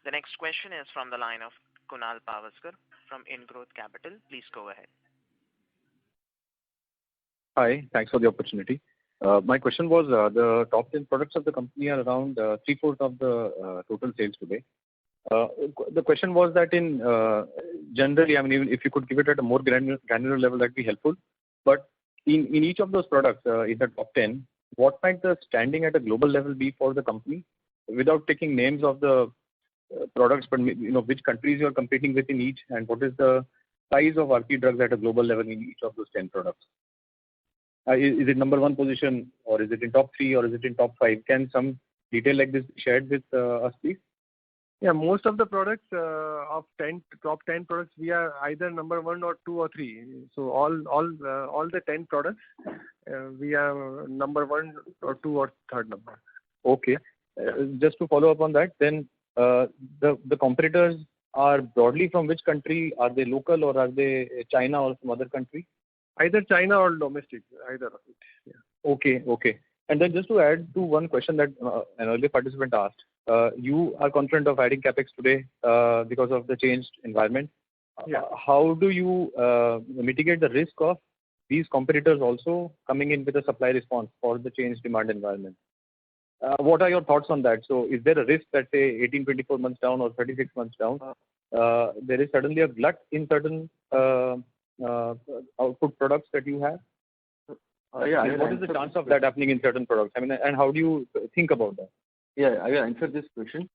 The next question is from the line of Kunal Pavaskar from InGrowth Capital. Please go ahead. Hi, thanks for the opportunity. My question was the top 10 products of the company are around 3/4 of the total sales today. The question was that in generally, even if you could give it at a more granular level, that'd be helpful. But in each of those products in the top 10, what might the standing at a global level be for the company? Without taking names of the products, but which countries you are competing with in each, and what is the size of Aarti Drugs at a global level in each of those 10 products? Is it number 1 position, or is it in top 3, or is it in top 5? Can some detail like this be shared with us, please? Yeah, most of the products of top 10 products, we are either number 1 or 2 or 3. So all the 10 products, we are number 1 or 2 or third number. Okay. Just to follow up on that, then the competitors are broadly from which country? Are they local or are they China or some other country? Either China or domestic, either of it. Yeah. Okay. And then just to add to one question that an earlier participant asked, you are confident of adding capex today because of the changed environment. Yeah. How do you mitigate the risk of these competitors also coming in with a supply response for the changed demand environment? What are your thoughts on that? So is there a risk that say 18, 24 months down or 36 months down, there is suddenly a glut in certain output products that you have? What is the chance of that happening in certain products? I mean, and how do you think about that? Yeah, I will answer this question.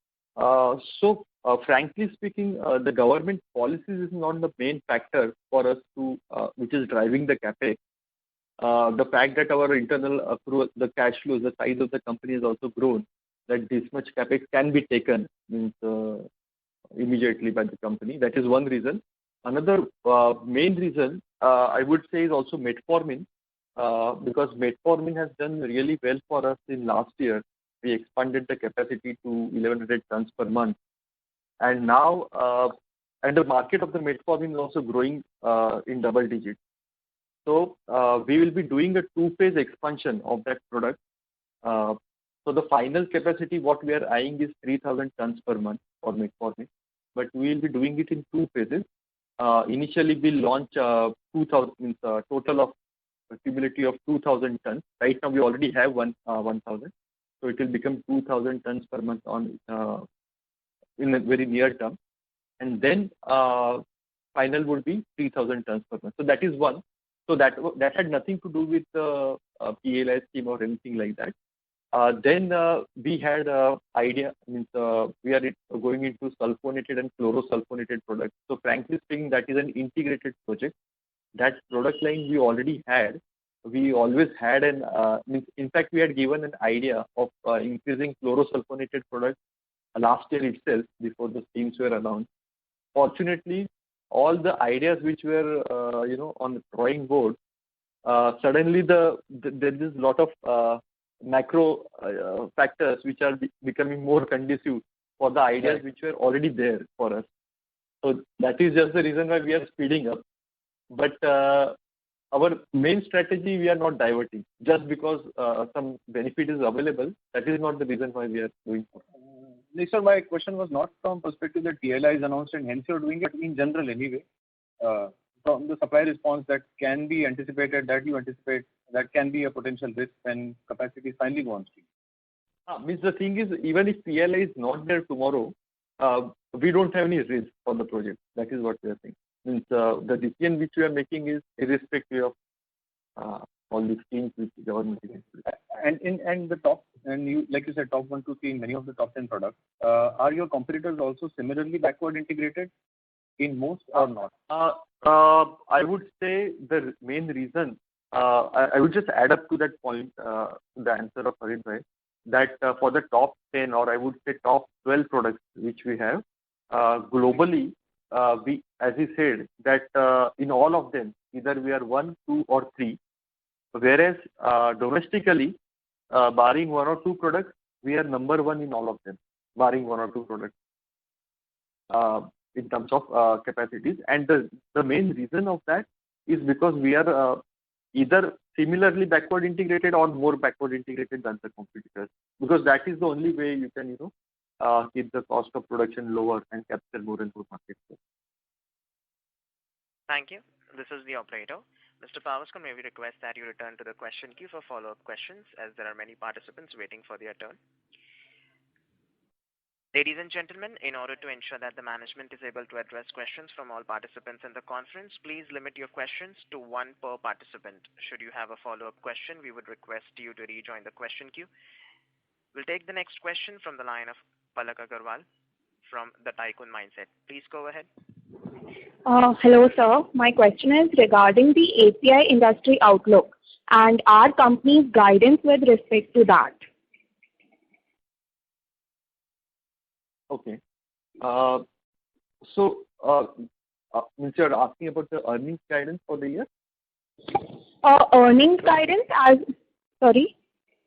Frankly speaking, the government policies is not the main factor for us to, which is driving the capex. The fact that our internal accrual, the cash flows, the size of the company has also grown, that this much capex can be taken means immediately by the company. That is one reason. Another main reason I would say is also metformin, because metformin has done really well for us in last year. We expanded the capacity to 1100 tons per month, and now and the market of the metformin is also growing in double digits. So we will be doing a 2-phase expansion of that product. So the final capacity what we are eyeing is 3000 tons per month for metformin, but we will be doing it in 2 phases. Initially we'll launch 2000 means total of cumulative of 2000 tons. Right now we already have 1000, so it will become 2000 tons per month on in a very near term, and then final would be 3000 tons per month. So that is one. So that had nothing to do with the PLI scheme or anything like that. Then we had idea, means we are going into sulfonated and chlorosulfonated products. So frankly speaking, that is an integrated project. That product line we already had. We always had in fact we had given an idea of increasing chlorosulfonated products last year itself before the schemes were announced. Fortunately, all the ideas which were on the drawing board, suddenly there is a lot of macro factors which are becoming more conducive for the ideas which were already there for us. So that is just the reason why we are speeding up. But our main strategy, we are not diverting. Just because some benefit is available, that is not the reason why we are doing so. Sir, my question was not from perspective that PLI is announced and hence you're doing it in general anyway. From the supply response that can be anticipated, that you anticipate, that can be a potential risk when capacity is finally go on stream. Means the thing is, even if PLI is not there tomorrow, we don't have any risk for the project. That is what we are saying. Means the decision which we are making is irrespective of all these schemes which the government is. And the top, and you like you said, top 1, 2, 3 in many of the top 10 products. Are your competitors also similarly backward integrated in most or not? I would say the main reason, I would just add up to that point, the answer of Harit Bhai, that for the top 10 or I would say top 12 products which we have, globally, we, as he said, that in all of them, either we are 1, 2 or 3, whereas domestically, barring 1 or 2 products, we are number 1 in all of them, barring 1 or 2 products. In terms of capacities, and the main reason of that is because we are either similarly backward integrated or more backward integrated than the competitors, because that is the only way you can keep the cost of production lower and capture more and more market share. Thank you. This is the operator. Mr. Pavaskar, may we request that you return to the question queue for follow-up questions, as there are many participants waiting for their turn. Ladies and gentlemen, in order to ensure that the management is able to address questions from all participants in the conference, please limit your questions to 1 per participant. Should you have a follow-up question, we would request you to rejoin the question queue. We'll take the next question from the line of Palak Agarwal from the Tycoon Mindset. Please go ahead. Hello, sir. My question is regarding the API industry outlook and our company's guidance with respect to that. Okay. Means you're asking about the earnings guidance for the year? Earnings guidance sorry?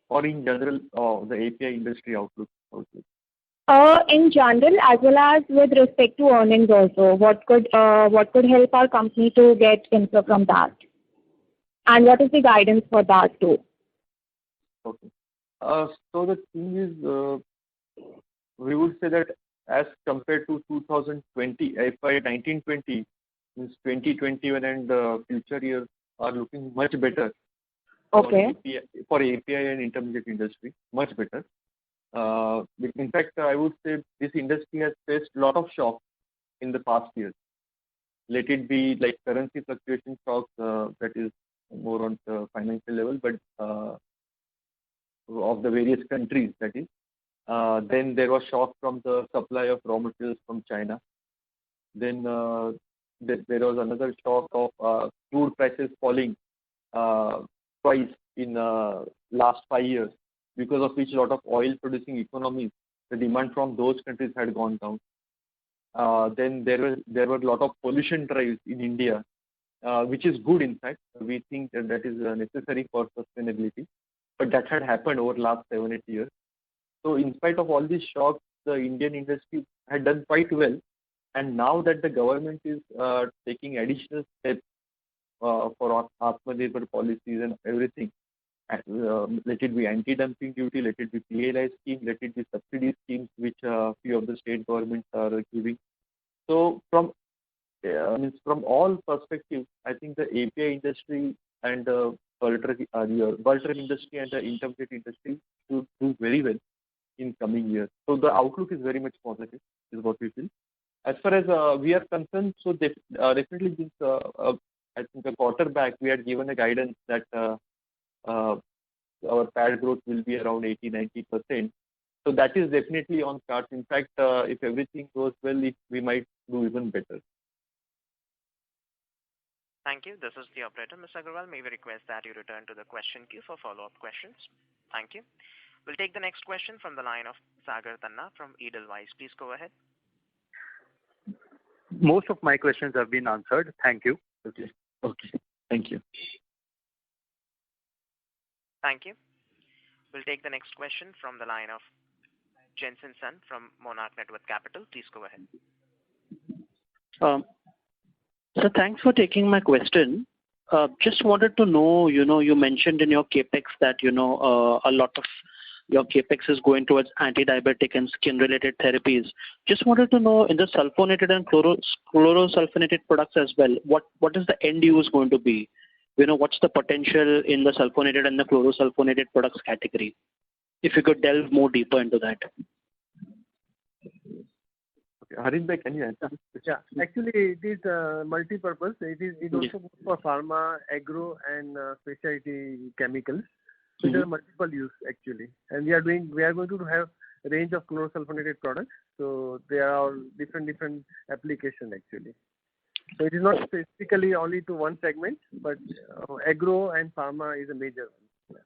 Or in general, the API industry outlook? In general, as well as with respect to earnings also, what could help our company to get inflow from that? And what is the guidance for that too? Okay. So the thing is, we would say that as compared to 2020, FY 19-20, means 2021 and future years are looking much better. Okay. For API and intermediate industry, much better. In fact, I would say this industry has faced a lot of shocks in the past years. Let it be like currency fluctuation shocks, that is more on the financial level, but of the various countries, that is. Then there was shock from the supply of raw materials from China. Then there was another shock of crude prices falling twice in last 5 years, because of which a lot of oil producing economies, the demand from those countries had gone down. Then there were a lot of pollution drives in India, which is good in fact. We think that is necessary for sustainability. But that had happened over the last 7-8 years. So in spite of all these shocks, the Indian industry had done quite well. And now that the government is taking additional steps for Atmanirbhar policies and everything, let it be anti-dumping duty, let it be PLI scheme, let it be subsidy schemes, which few of the state governments are giving. So from all perspectives, I think the API industry and the bulk industry and the intermediate industry should do very well in coming years. So the outlook is very much positive, is what we feel. As far as we are concerned, so definitely this, I think a quarter back, we had given a guidance that our PAT growth will be around 80-90%. So that is definitely on cards. In fact, if everything goes well, we might do even better. Thank you. This is the operator. Mr. Agarwal, may we request that you return to the question queue for follow-up questions? Thank you. We'll take the next question from the line of Sagar Tanna from Edelweiss. Please go ahead. Most of my questions have been answered. Thank you. Okay. Thank you. Thank you. We'll take the next question from the line of Jensen Sun from Monarch Networth Capital. Please go ahead. So thanks for taking my question. Just wanted to know, you mentioned in your capex that, a lot of your capex is going towards anti-diabetic and skin-related therapies. Just wanted to know in the sulfonated and chlorosulfonated products as well, what is the end use going to be? What's the potential in the sulfonated and the chlorosulfonated products category? If you could delve more deeper into that. Harin, can you answer? Yeah, actually it is multi-purpose. It is also good for pharma, agro, and specialty chemicals. So there are multiple use actually, and we are going to have a range of chlorosulfonated products. So there are different application actually. So it is not specifically only to one segment, but agro and pharma is a major one.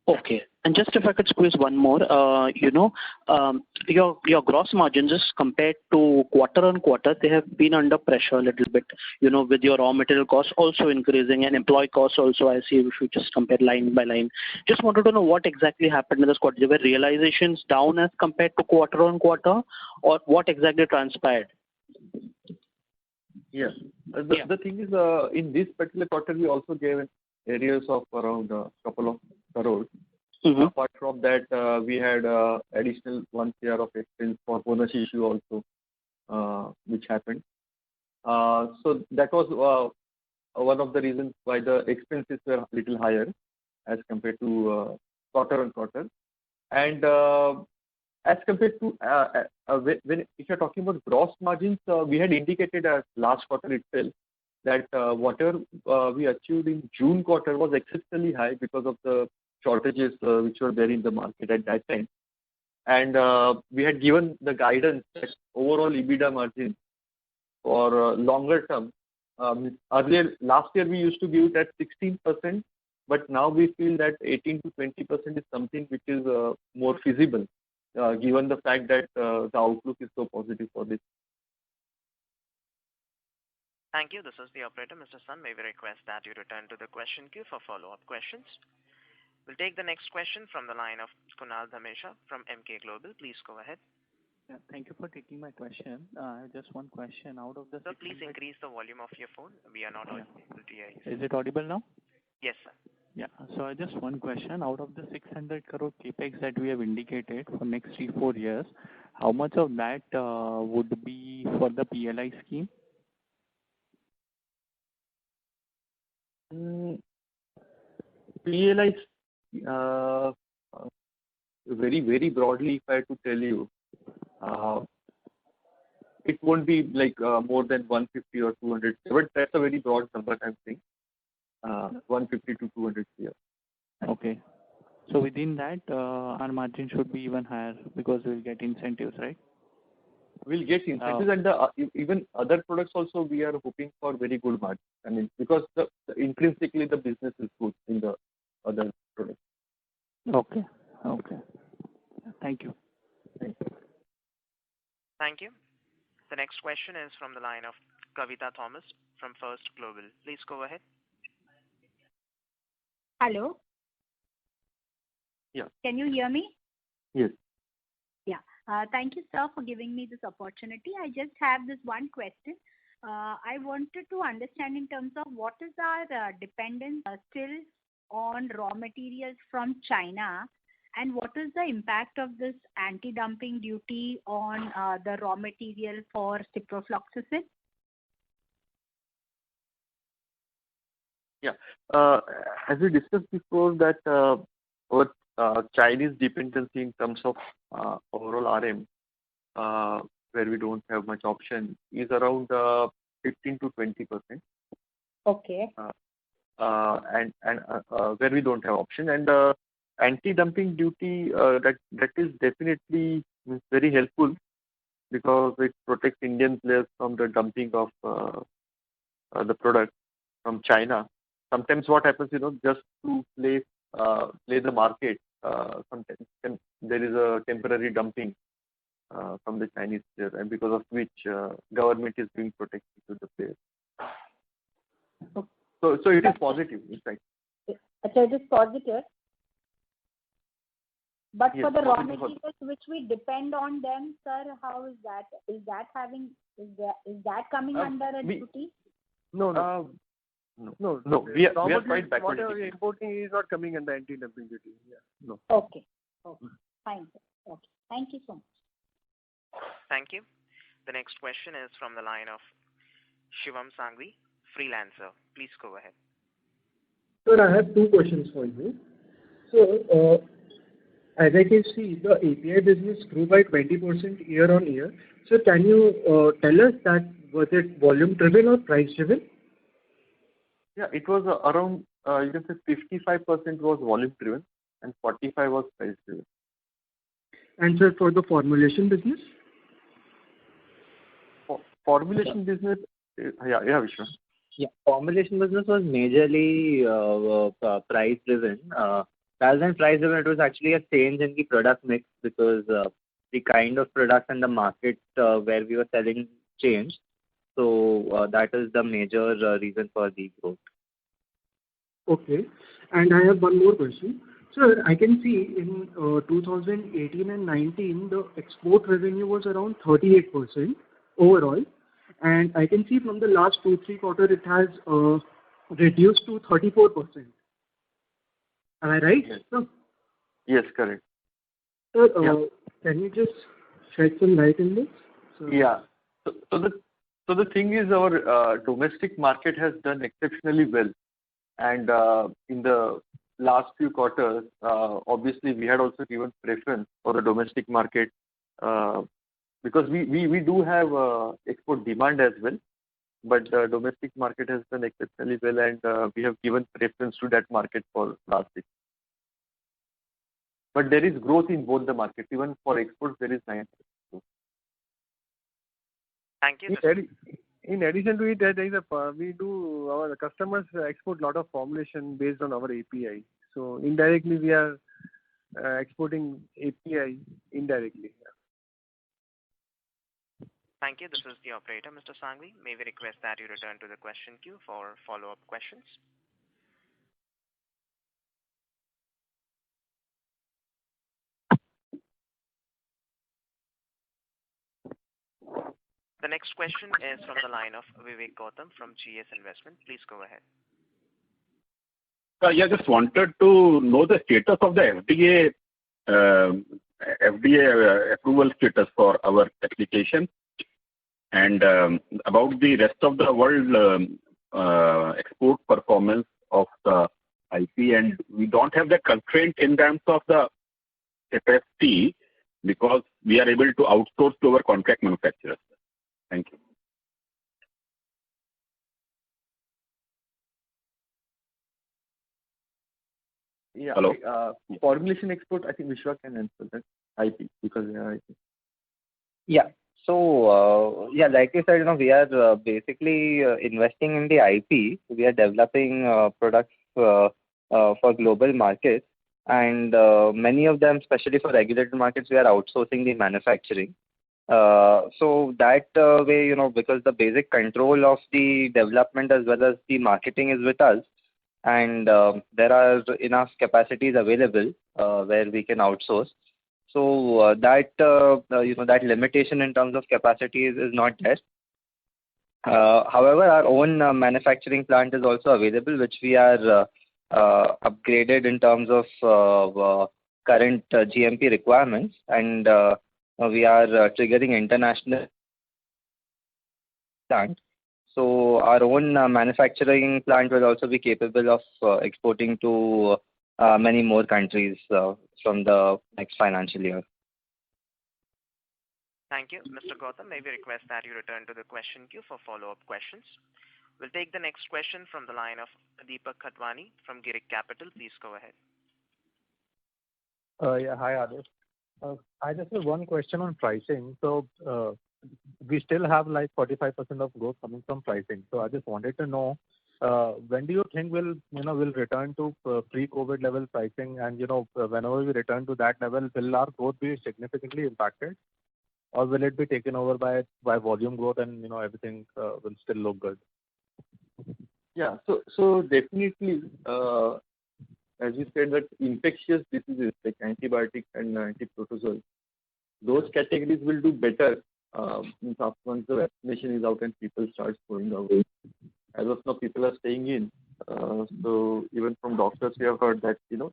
Okay. And just if I could squeeze one more, your gross margins just compared to quarter on quarter, they have been under pressure a little bit, with your raw material costs also increasing and employee costs also, I see if you just compare line by line. Just wanted to know what exactly happened in this quarter. Were realizations down as compared to quarter on quarter, or what exactly transpired? Yeah. The thing is, in this particular quarter, we also gave areas of around a couple of crores. Mm-hmm. Apart from that, we had additional 1 crore of expense for bonus issue also, which happened. So that was one of the reasons why the expenses were a little higher as compared to quarter on quarter. And as compared to if you're talking about gross margins, we had indicated at last quarter itself that whatever we achieved in June quarter was exceptionally high because of the shortages which were there in the market at that time. And we had given the guidance that overall EBITDA margin for longer term. Earlier, last year we used to give it at 16%, but now we feel that 18 to 20% is something which is more feasible given the fact that the outlook is so positive for this. Thank you. This is the operator. Mr. Sun, may we request that you return to the question queue for follow-up questions. We'll take the next question from the line of Kunal Dhamesha from Emkay Global. Please go ahead. Yeah, thank you for taking my question. I have just one question. Out of the Sir, please increase the volume of your phone. We are not able to hear you. Is it audible now? Yes, sir. Yeah. So I just one question. Out of the 600 crore capex that we have indicated for next 3-4 years, how much of that would be for the PLI scheme? PLI, very broadly, if I had to tell you, it won't be like more than 150 or 200, but that's a very broad number, I'm saying. 150 to 200 here. Okay. So within that, our margin should be even higher because we'll get incentives, right? We'll get incentives, and even other products also we are hoping for very good margin. I mean, because intrinsically the business is good in the other products. Okay. Thank you. Thank you. The next question is from the line of Kavita Thomas from First Global. Please go ahead. Hello. Yeah. Can you hear me? Yes. Yeah. Thank you, sir, for giving me this opportunity. I just have this one question. I wanted to understand in terms of what is our dependence still on raw materials from China, and what is the impact of this anti-dumping duty on the raw material for ciprofloxacin? Yeah. As we discussed before, that our Chinese dependency in terms of overall RM, where we don't have much option, is around 15 to 20%. Okay. And where we don't have option, and anti-dumping duty, that is definitely very helpful because it protects Indian players from the dumping of the product from China. Sometimes what happens, just to play the market, sometimes there is a temporary dumping from the Chinese player, and because of which government is being protected to the players. So it is positive, in fact. So it is positive. But Yes, for the raw positive. materials which we depend on them, sir, how is that? Is that coming under a duty? No. We are quite backward. Whatever we are importing is not coming under anti-dumping duty. Yeah. No. Okay. Fine, sir. Okay. Thank you so much. Thank you. The next question is from the line of Shivam Sangvi, freelancer. Please go ahead. Sir, I have two questions for you. So, as I can see, the API business grew by 20% year on year. So, can you tell us that was it volume driven or price driven? Yeah, it was around, you can say 55% was volume driven and 45 was price driven. And sir, for the formulation business? Formulation business, Vishwa. Yeah, formulation business was majorly price driven. Rather than price driven, it was actually a change in the product mix because the kind of products and the market where we were selling changed. So that is the major reason for the growth. Okay. And I have one more question. Sir, I can see in 2018 and 19, the export revenue was around 38% overall. And I can see from the last 2-3 quarters, it has reduced to 34%. Am I right? Yes. Sir? Yes, correct. Sir, can you just shed some light in this? Yeah. So the thing is, our domestic market has done exceptionally well. And in the last few quarters, obviously we had also given preference for the domestic market because we do have export demand as well. But the domestic market has done exceptionally well, and we have given preference to that market for last year. But there is growth in both the markets. Even for exports, there is 9%. Thank you. In addition to it, there is our customers export a lot of formulation based on our API. So indirectly, we are exporting API indirectly. Thank you. This is the operator, Mr. Sangvi. May we request that you return to the question queue for follow-up questions? The next question is from the line of Vivek Gautam from GS Investment. Please go ahead. Yeah, just wanted to know the status of the FDA approval status for our application, and about the rest of the world export performance of the IP. And we don't have the constraint in terms of the capacity because we are able to outsource to our contract manufacturers. Thank you. Yeah. Hello? Formulation export, I think Vishwa can answer that. IP, because they are IP. Yeah. So, like you said, we are basically investing in the IP. We are developing products for global markets, and many of them, especially for regulated markets, we are outsourcing the manufacturing. So that way, because the basic control of the development as well as the marketing is with us, and there are enough capacities available where we can outsource. So that that limitation in terms of capacity is not there. However, our own manufacturing plant is also available, which we are upgraded in terms of current GMP requirements, and we are triggering international plant. So our own manufacturing plant will also be capable of exporting to many more countries from the next financial year. Thank you. Mr. Gautam, may we request that you return to the question queue for follow-up questions. We'll take the next question from the line of Deepak Khatwani from Girik Capital. Please go ahead. Yeah, hi, Adesh. I just have one question on pricing. So we still have like 45% of growth coming from pricing. So I just wanted to know, when do you think we'll return to pre-COVID level pricing, and whenever we return to that level, will our growth be significantly impacted, or will it be taken over by volume growth and everything will still look good? Yeah, so definitely, as you said, that infectious diseases like antibiotics and antiprotozoals, those categories will do better once the vaccination is out and people start going out. As of now, people are staying in. So even from doctors, we have heard that the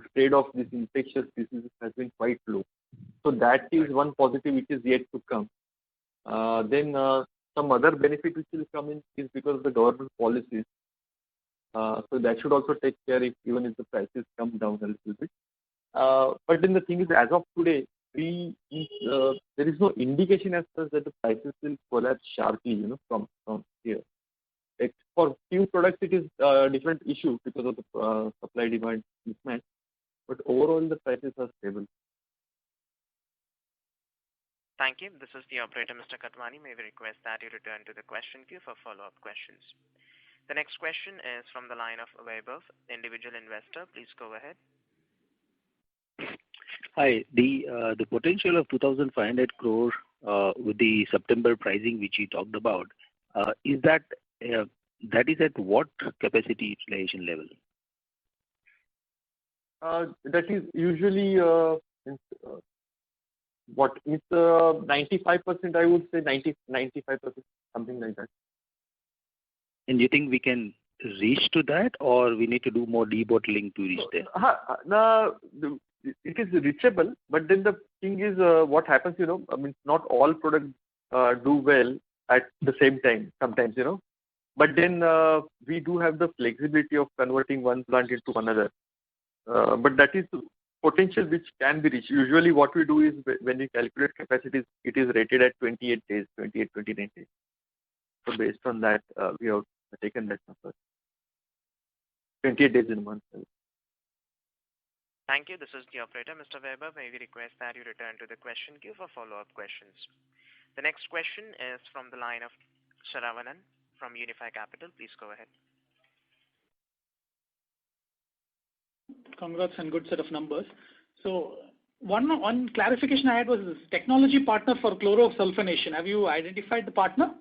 spread of these infectious diseases has been quite low. So that is one positive which is yet to come. Then some other benefit which will come in is because of the government policies. So that should also take care even if the prices come down a little bit. But then the thing is, as of today, there is no indication as such that the prices will collapse sharply, from here. For few products, it is a different issue because of the supply-demand mismatch. But overall, the prices are stable. Thank you. This is the operator, Mr. Khatwani. May we request that you return to the question queue for follow-up questions. The next question is from the line of Vaibhav, individual investor. Please go ahead. Hi. The potential of 2,500 crore with the September pricing which you talked about, is that is at what capacity utilization level? That is usually what is 95%, I would say 95%, something like that. And do you think we can reach to that, or we need to do more debottling to reach there? It is reachable, but then the thing is, what happens, not all products do well at the same time sometimes, But then we do have the flexibility of converting one plant into another. But that is potential which can be reached. Usually what we do is when we calculate capacities, it is rated at 28 days, 29 days. So based on that, we have taken that number. 28 days in a month. Thank you. This is the operator, Mr. Weber. May we request that you return to the question queue for follow-up questions. The next question is from the line of Sharavanan from Unifi Capital. Please go ahead. Congrats and good set of numbers. So one clarification I had was this technology partner for chlorosulfonation. Have you identified the partner?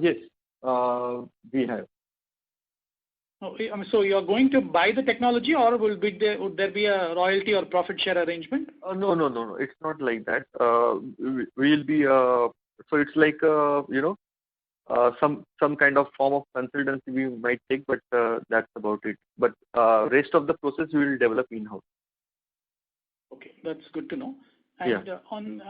Yes, we have. Oh, so you are going to buy the technology, or would there be a royalty or profit share arrangement? No. It's not like that. We'll be so it's like some kind of form of consultancy we might take, but that's about it. But rest of the process we will develop in-house. Okay, that's good to know. And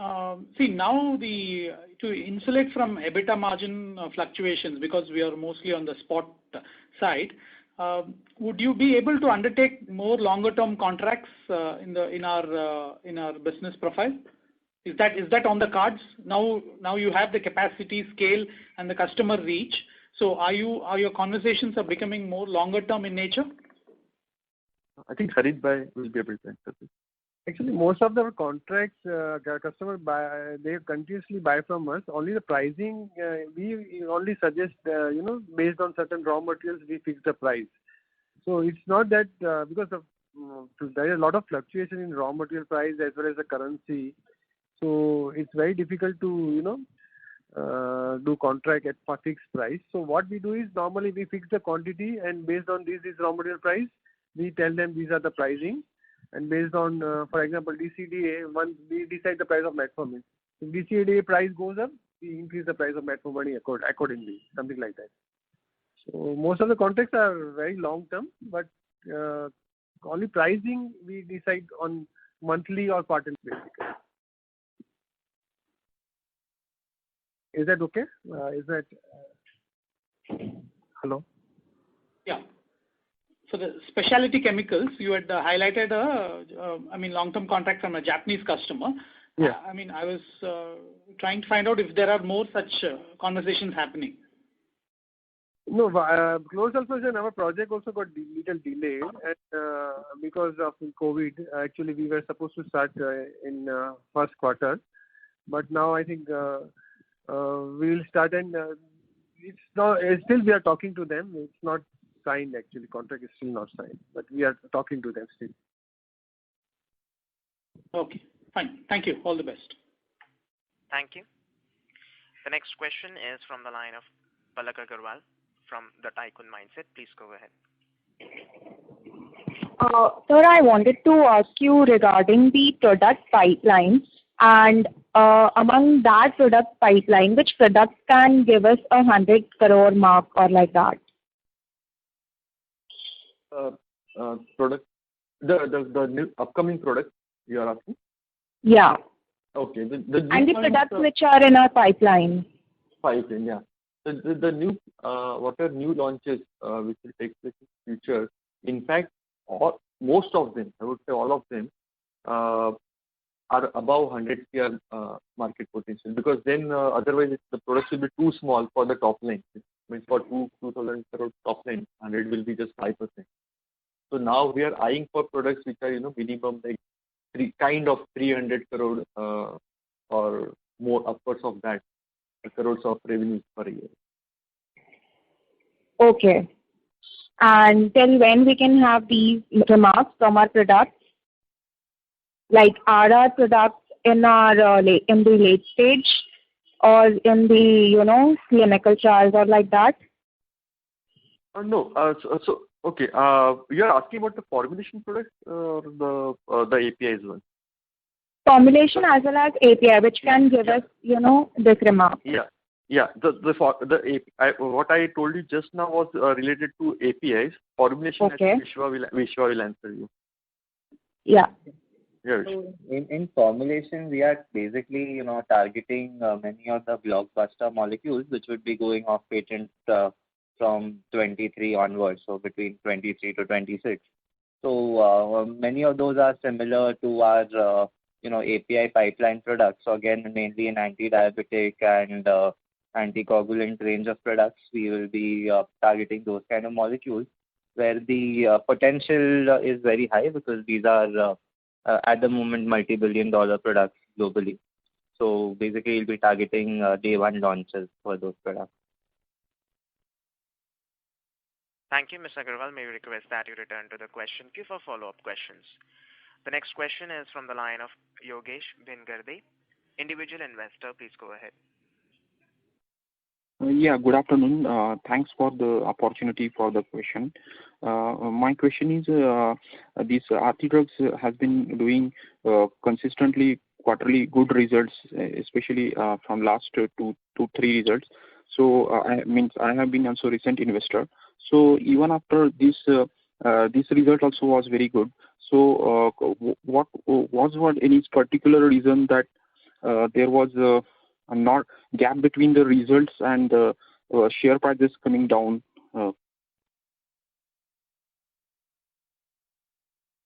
now to insulate from EBITDA margin fluctuations, because we are mostly on the spot side, would you be able to undertake more longer term contracts in our business profile? Is that on the cards? Now you have the capacity, scale, and the customer reach. So are your conversations becoming more longer term in nature? I think Harit Bhai will be able to answer this. Actually, most of the contracts, customer they continuously buy from us. Only the pricing, we only suggest, based on certain raw materials, we fix the price. So it's not that because there is a lot of fluctuation in raw material price as well as the currency. So it's very difficult to, do contract at a fixed price. So what we do is normally we fix the quantity, and based on this raw material price, we tell them these are the pricing. And based on, for example, DCDA, once we decide the price of metformin. If DCDA price goes up, we increase the price of metformin accordingly, something like that. So most of the contracts are very long term, but only pricing we decide on monthly or quarterly basis. Is that okay? Hello? Yeah. So the specialty chemicals, you had highlighted long-term contract from a Japanese customer. Yeah. I was trying to find out if there are more such conversations happening. No, chlorosulfonation, our project also got little delayed because of COVID. Actually, we were supposed to start in first quarter, but now I think we will start, and it's not. Still, we are talking to them. It's not signed actually. Contract is still not signed, but we are talking to them still. Okay, fine. Thank you. All the best. Thank you. The next question is from the line of Palak Agarwal from the Tycoon Mindset. Please go ahead. Sir, I wanted to ask you regarding the product pipeline, and among that product pipeline, which product can give us 100 crore mark or like that? Product, the new upcoming product you are asking? Yeah. Okay. And the products which are in our pipeline. Pipeline, yeah. The new whatever new launches which will take place in future. In fact, most of them, I would say all of them, are above 100 crore market potential, because then otherwise the products will be too small for the top line. It means for 2,000 crore top line, 100 will be just 5%. So now we are eyeing for products which are minimum like 300 crore or more, upwards of that crores of revenue per year. Okay. And till when we can have these remarks from our products? Like, are our products in the late stage or in the clinical trials or like that? No. Okay. You are asking about the formulation products or the APIs one? Formulation as well as API, which can give us, this remark. Yeah. What I told you just now was related to APIs. Formulation, okay. Vishwa will answer you. Yeah. Yes. So in formulation, we are basically, targeting many of the blockbuster molecules which would be going off patent from 23 onwards, so between 23 to 26. So many of those are similar to our, API pipeline products. So again, mainly in anti-diabetic and anticoagulant range of products, we will be targeting those kind of molecules where the potential is very high, because these are at the moment multi-billion-dollar products globally. So basically, we'll be targeting day one launches for those products. Thank you, Mr. Agarwal. May we request that you return to the question queue for follow-up questions. The next question is from the line of Yogesh Bhingarde, individual investor. Please go ahead. Yeah, good afternoon. Thanks for the opportunity for the question. My question is, this Aarti Drugs has been doing consistently quarterly good results, especially from last two, three results. So I have been also recent investor. So even after this result also was very good. So what any particular reason that there was a not gap between the results and the share prices coming down?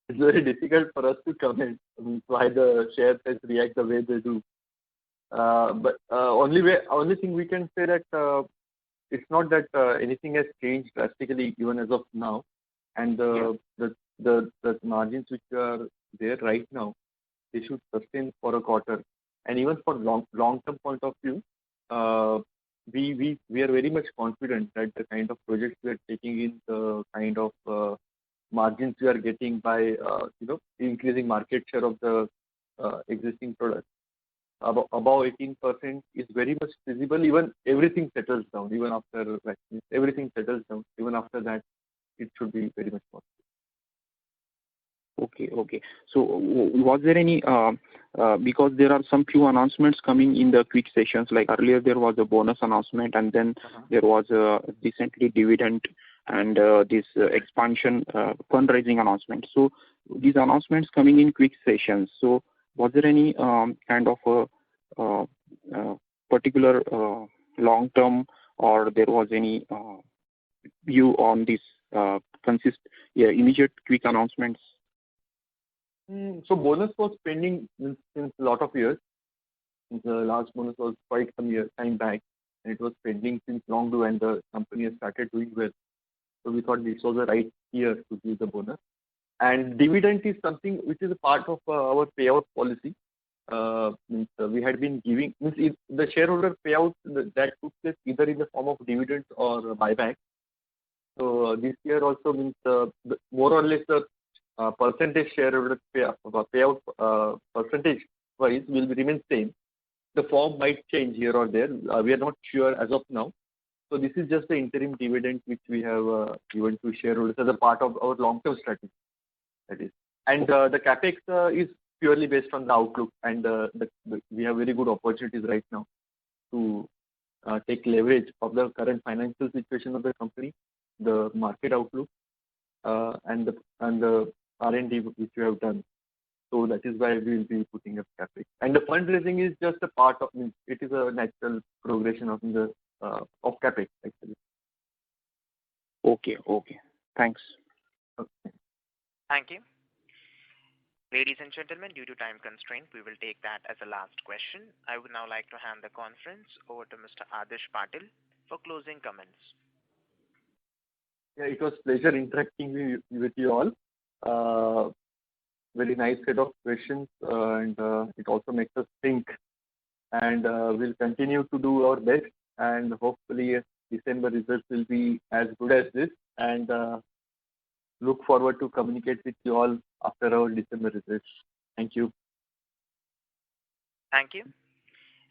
It's very difficult for us to comment why the share price react the way they do. But only thing we can say that it's not that anything has changed drastically even as of now, and the margins which are there right now, they should sustain for a quarter, and even for long term point of view, we are very much confident that the kind of projects we are taking in, the kind of margins we are getting by increasing market share of the existing products above 18% is very much feasible. Even everything settles down, even after vaccines, everything settles down. Even after that, it should be very much possible. Okay. So was there any, because there are some few announcements coming in the quick sessions, like earlier there was a bonus announcement, and then there was a recently dividend and this expansion fundraising announcement. So these announcements coming in quick sessions. So was there any kind of a particular long term, or there was any view on this immediate quick announcements? So bonus was pending since a lot of years. The last bonus was quite some time back, and it was pending since long ago, and the company has started doing well. So we thought this was the right year to give the bonus. And dividend is something which is a part of our payout policy. We had been giving, the shareholder payout that took place either in the form of dividends or buyback. So this year also means more or less the percentage shareholder payout percentage wise will remain same. The form might change here or there. We are not sure as of now. So this is just the interim dividend which we have given to shareholders as a part of our long-term strategy. That is, and the capex is purely based on the outlook, and we have very good opportunities right now to take leverage of the current financial situation of the company, the market outlook, and the R&D which we have done. So that is why we will be putting up capex. And the fundraising is just a part of it is a natural progression of capex actually. Okay. Thanks. Okay. Thank you. Ladies and gentlemen, due to time constraint, we will take that as a last question. I would now like to hand the conference over to Mr. Adish Patil for closing comments. Yeah, it was pleasure interacting with you all. Very nice set of questions, and it also makes us think. And we'll continue to do our best, and hopefully December results will be as good as this. And look forward to communicate with you all after our December results. Thank you. Thank you.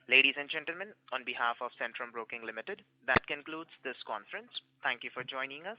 Ladies and gentlemen, on behalf of Centrum Broking Limited, that concludes this conference. Thank you for joining us,